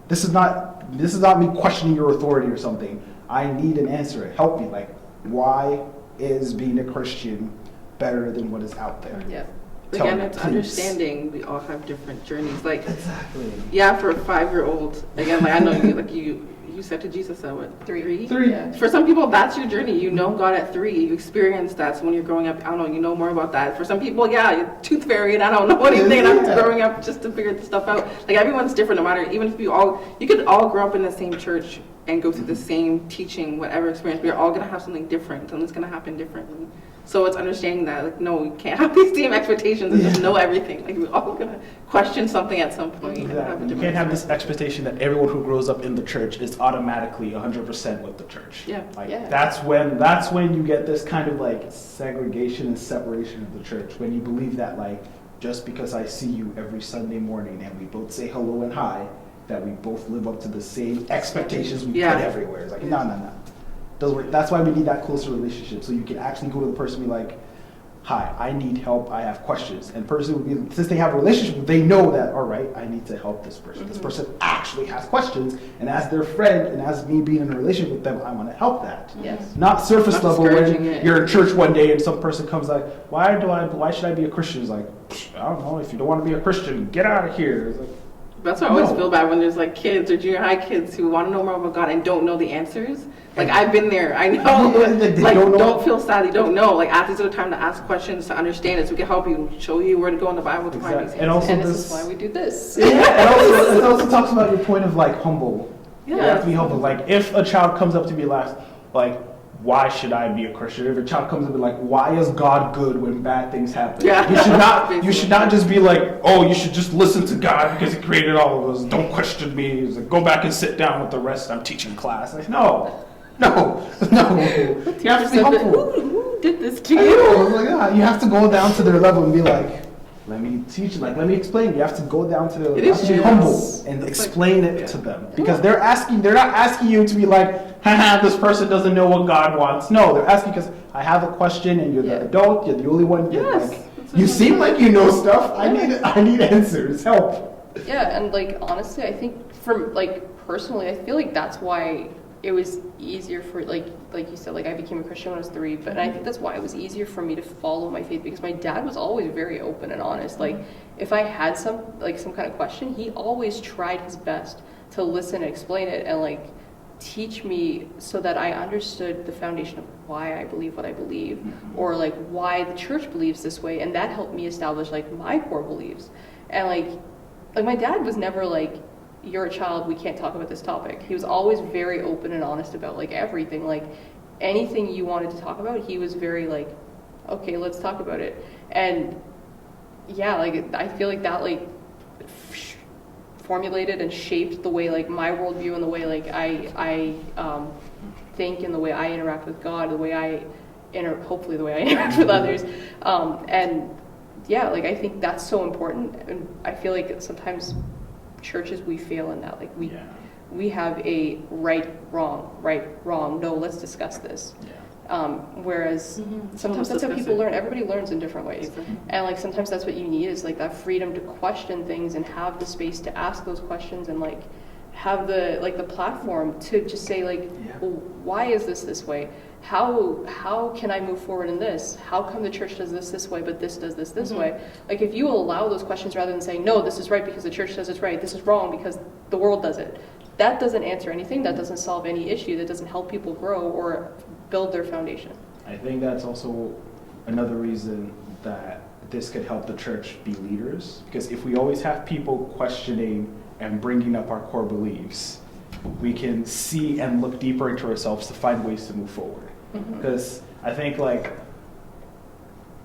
this is not me questioning your authority or something. I need an answer. Help me. Like, why is being a Christian better than what is out there? Yeah. Tell Again, me, it's please. understanding we all have different journeys. Like, Exactly. yeah, for a 5-year-old, again, like I know you said to Jesus at what, 3? 3. Yeah. For some people, that's your journey. You know God at 3. You experience that. So when you're growing up, I don't know, you know more about that. For some people, yeah, tooth fairy, and I don't know anything. And Yeah. I'm growing up just to figure this stuff out. Like everyone's different, no matter, even if you could all grow up in the same church and go through the same teaching, whatever experience, we're all gonna have something different, and it's gonna happen differently. So it's understanding that, like, no, we can't have these same expectations and just know everything. Like, we're all gonna question something at some point. And have a Exactly. You different can't have this experience. expectation that everyone who grows up in the church is automatically 100% with the church. Yeah. Like Yeah. that's when you get this kind of like segregation and separation of the church. When you believe that like just because I see you every Sunday morning and we both say hello and hi, that we both live up to the same expectations we Yeah. put everywhere. It's like no. Doesn't work. That's why we need that closer relationship, so you can actually go to the person and be like, hi, I need help, I have questions. And the person would be, since they have a relationship, they know that, all right, I need to help this person. This person actually has questions, and as their friend, and as me being in a relationship with them, I want to help that. Yes. Not surface Not level discouraging when it. you're in church one day and some person comes like, why should I be a Christian? It's like, I don't know, if you don't want to be a Christian, get out of here. It's like, That's why I always No. feel bad when there's like kids or junior high kids who want to know more about God and don't know the answers. Like I've been there, I know. Yeah, they Like don't know. don't feel sad, you don't know. Like ask these are the time to ask questions to understand it, so we can help you, show you where to go in the Bible to find these Exactly. And answers. also And this this- is why we do this. and also, it also talks about your point of like humble. Yeah. You have to be humble. Like if a child comes up to me last, like, why should I be a Christian? If a child comes up and like, why is God good when bad things happen? Yeah. You should not just be like, oh, you should just listen to God because He created all of us. Don't question me. It's like, go back and sit down with the rest. I'm teaching class. Like, no. You have to be humble. Who did this to I you? know, it's like, yeah, you have to go down to their level and be like, let me teach you, like, let me explain. You have to go down to their level. It You is have to be true. humble Yes. and It's explain like- it to them. Because they're not asking you to be like, haha, this person doesn't know what God wants. No, they're asking because I have a question and you're the Yeah. adult, you're the only one. That, Yes. like, That's you what seem I'm like you know stuff. I need answers. Help. Yeah, and like honestly, I think from like personally, I feel like that's why it was easier for like you said, like I became a Christian when I was 3, but I think that's why it was easier for me to follow my faith because my dad was always very open and honest. Like if I had some kind of question, he always tried his best to listen and explain it and like teach me so that I understood the foundation of why I believe what I believe or like why the church believes this way, and that helped me establish like my core beliefs. And like my dad was never like, you're a child, we can't talk about this topic. He was always very open and honest about like everything. Like anything you wanted to talk about, he was very like, okay, let's talk about it. And yeah, like I feel like that like formulated and shaped the way like my worldview and the way like I think and the way I interact with God, the way hopefully the way I interact with others. And yeah, like I think that's so important. And I feel like sometimes churches we fail in that. Like we have a right, wrong, no, let's discuss this. Whereas sometimes that's how people learn. Everybody learns in different ways. And like sometimes that's what you need is like that freedom to question things and have the space to ask those questions and like have the platform to just say like, well, why is this way? How can I move forward in this? How come the church does this way, but this does this way? Like, if you allow those questions rather than saying, no, this is right because the church says it's right, this is wrong because the world does it, that doesn't answer anything, that doesn't solve any issue, that doesn't help people grow or build their foundation. I think that's also another reason that this could help the church be leaders, because if we always have people questioning and bringing up our core beliefs, we can see and look deeper into ourselves to find ways to move forward. Because I think like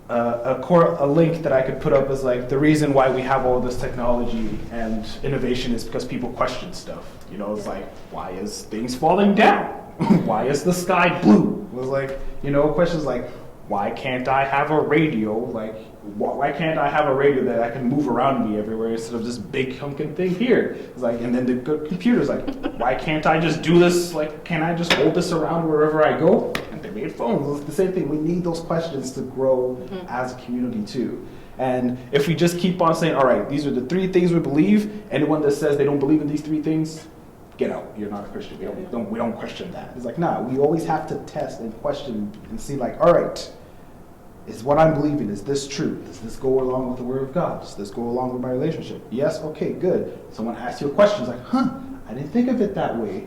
a link that I could put up is like the reason why we have all this technology and innovation is because people question stuff. You know, it's like, why is things falling down? Why is the sky blue? It was like, you know, questions like, why can't I have a radio? Like, why can't I have a radio that I can move around me everywhere instead of this big hunking thing here? It's like, and then the computer's like, why can't I just do this? Like, can I just hold this around wherever I go? And they made phones. It's the same thing. We need those questions to grow as a community too. And if we just keep on saying, all right, these are the 3 things we believe, anyone that says they don't believe in these 3 things, get out. You're not a Christian. We don't question that. It's like, nah, we always have to test and question and see like, all right, is what I'm believing, is this true? Does this go along with the Word of God? Does this go along with my relationship? Yes, okay, good. Someone asks you a question, it's like, I didn't think of it that way.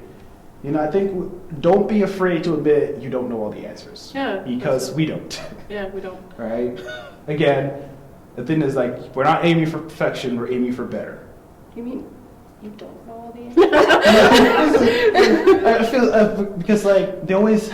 You know, I think don't be afraid to admit you don't know all the answers. Yeah. Because we don't. Yeah, we don't. Right? Again, the thing is like, we're not aiming for perfection, we're aiming for better. You mean you don't know all the answers? I feel, because like, they always,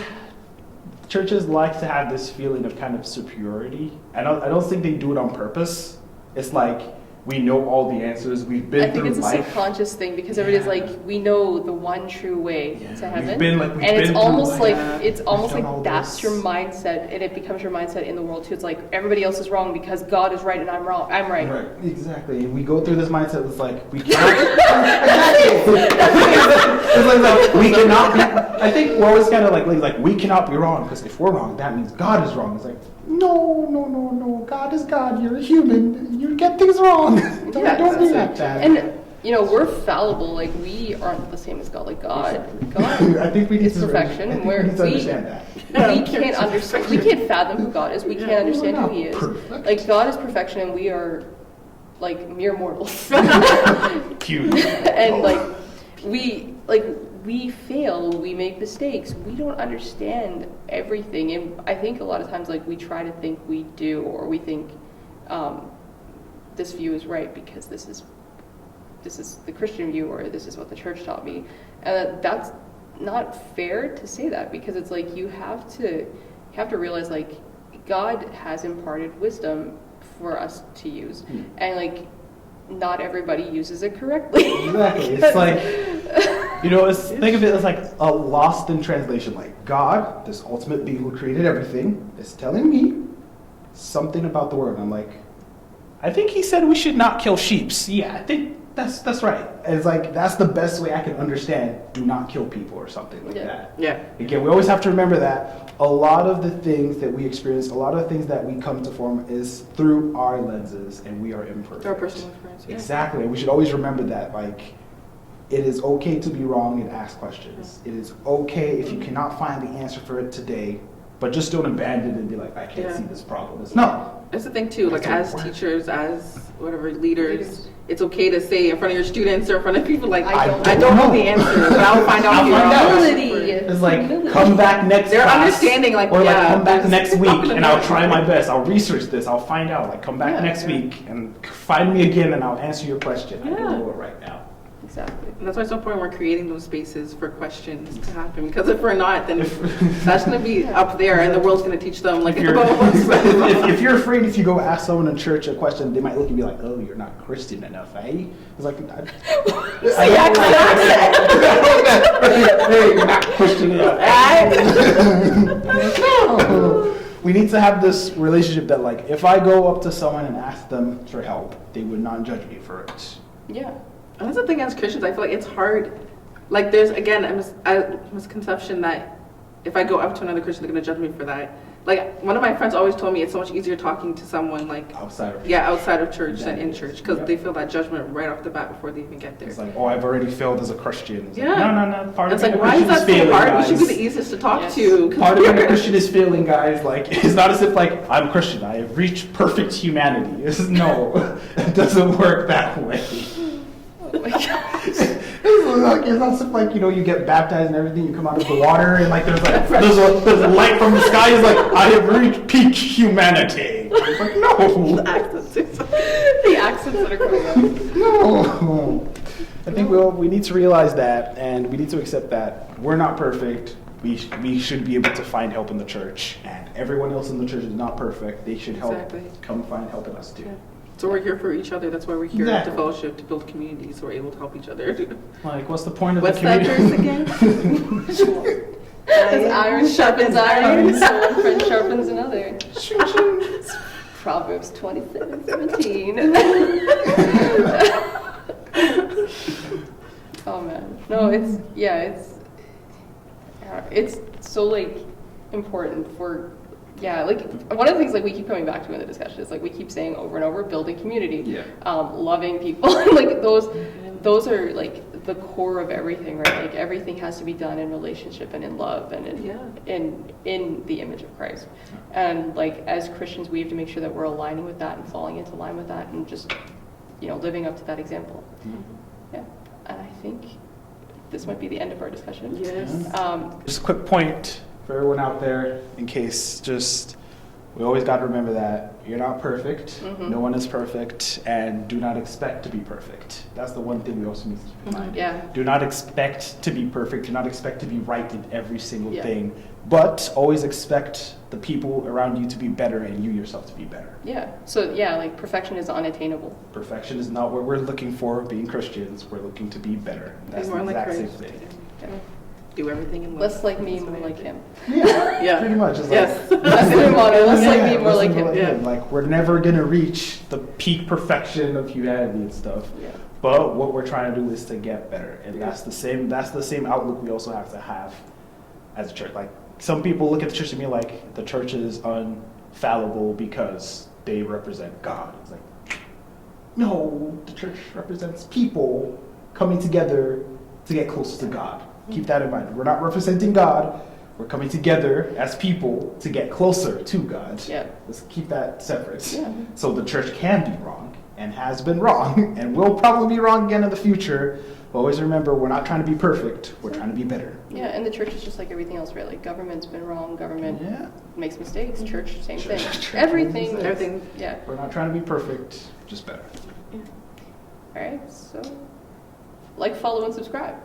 churches like to have this feeling of kind of superiority. I don't think they do it on purpose. It's like, we know all the answers. We've been through life. I think it's a subconscious thing because everybody's like, we know the one true way to heaven. We've and it's been almost through like life. it's almost We've done all like that's this. your mindset, and it becomes your mindset in the world too. It's like everybody else is wrong because God is right and I'm wrong. I'm right. Right, exactly. We go through this mindset. It's like we can't. It's like we cannot be. I think we're always kind of like we cannot be wrong because if we're wrong, that means God is wrong. It's like no. God is God. You're a human. You get things wrong. Don't be like that. And you know, we're fallible. Like, we aren't the same as God. Like, God I think we need is to perfection. I think Where we need to understand that. we can't understand. We can't fathom who God is. We can't understand who He is. Perfect. Like, God is perfection, and we are like mere mortals. Cute. And we fail, we make mistakes, we don't understand everything, and I think a lot of times like we try to think we do, or we think this view is right because this is the Christian view, or this is what the church taught me, and that's not fair to say that, because it's like you have to realize like God has imparted wisdom for us to use, and like not everybody uses it correctly. Exactly. It's like, you know, think of it as like a lost in translation. Like, God, this ultimate being who created everything, is telling me something about the word. And I'm like, I think he said we should not kill sheeps. Yeah, I think that's right. And it's like, that's the best way I can understand do not kill people or something like that. Yeah. Again, we always have to remember that a lot of the things that we experience, a lot of the things that we come to form is through our lenses, and we are imperfect. Our personal experience. Yeah. Exactly. We should always remember that, like, it is okay to be wrong and ask questions. It is okay if you cannot find the answer for it today, but just don't abandon it and be like, I can't see this problem. No. That's the thing too, like as That's teachers, as whatever leaders, it's okay to say in front of your students or in front of people like, I don't know the answer, but I'll find out. I'll find out. Humility. It's like, come back next They're class. understanding, like, or like, yeah, come back there's next week something and I'll there. try my best. I'll research this. I'll find out. Like, come back next week and find me again and I'll answer your question. I don't know it right now. Exactly. And that's why it's so important we're creating those spaces for questions to happen. Because if we're not, then that's going to be up there, and the world's going to teach them like about what's if you're afraid, if you go ask someone in church a question, they might look and be like, "Oh, you're not Christian enough, eh?" It's like, hey, you're not Christian enough. No. We need to have this relationship that, like, if I go up to someone and ask them for help, they would not judge me for it. Yeah. And that's the thing as Christians, I feel like it's hard. Like there's, again, a misconception that if I go up to another Christian, they're going to judge me for that. like one of my friends always told me it's so much easier talking to someone like outside of outside of church than in Exactly. church because Yeah. they feel that judgment right off the bat before they even get there. It's like, oh, I've already failed as a Christian. It's like, Yeah. no. Part It's of like, being a why is Christian that so failing, hard? We should be guys. the easiest to talk Yes. to. Part of being a Christian is failing, guys. Like, it's not as if like I'm Christian. I have reached perfect humanity. No, it doesn't work that way. Oh my gosh. It's not something like, you know, you get baptized and everything, you come out of the water and like there's a light from the sky. It's like, I have reached peak humanity. It's like, no. The accents that are coming out. No. I think we need to realize that, and we need to accept that we're not perfect. We should be able to find help in the church, and everyone else in the church is not perfect. They should help Exactly. come find help in us too. Yeah. So we're here for each other. That's why we're here Exactly. to fellowship, to build community, so we're able to help each other. Like, what's the point of What's the that community? verse again? As iron sharpens iron, so one friend sharpens another. Proverbs 27:17. Oh man, no, it's so like important for like one of the things like we keep coming back to in the discussion is like we keep saying over and over building community, Yeah. loving people, like those are like the core of everything, right? Like everything has to be done in relationship and in love and in the image of Christ. And like as Christians, we have to make sure that we're aligning with that and falling into line with that and just, living up to that example. Yeah. And I think this might be the end of our discussion. Yes. Just a quick point for everyone out there, in case we always got to remember that you're not perfect. Mhm. No one is perfect, and do not expect to be perfect. That's the one thing we also need to keep in mind. Yeah. Do not expect to be perfect. Do not expect to be right in every single Yeah. thing, but always expect the people around you to be better and you yourself to be better. Yeah. So like perfection is unattainable. Perfection is not what we're looking for. Being Christians, we're looking to be better. That's Be more the like exact same Christ. thing. Yeah. Do everything in love. Less like me, more like him. Yeah, Yeah. pretty much. It's Yes. That's the motto. Less like me, yeah, more less like him. Yeah. Like, we're never gonna reach. The peak perfection of humanity and stuff. Yeah. But what we're trying to do is to get better, and that's the same outlook we also have to have as a church. Like some people look at the church and be like, the church is unfallible because they represent God. It's like, no, the church represents people coming together to get closer to God. Keep that in mind. We're not representing God. We're coming together as people to get closer to God. Yeah. Let's keep that separate. Yeah. So the church can be wrong and has been wrong and will probably be wrong again in the future. But always remember, we're not trying to be perfect. We're trying to be better. Yeah, and the church is just like everything else, right? Like government's been wrong, government Yeah. makes mistakes, church, same thing. Church Everything. makes Everything. Yeah. We're not trying to be perfect, just better. All right, so like, follow, and subscribe.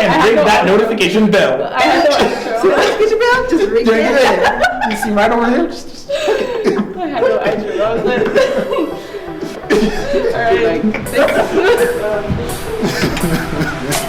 And ring that notification bell. I had no extra. See that notification bell? Just ring it. You see right over here? Just I had no extra. That was it. All right. Thanks.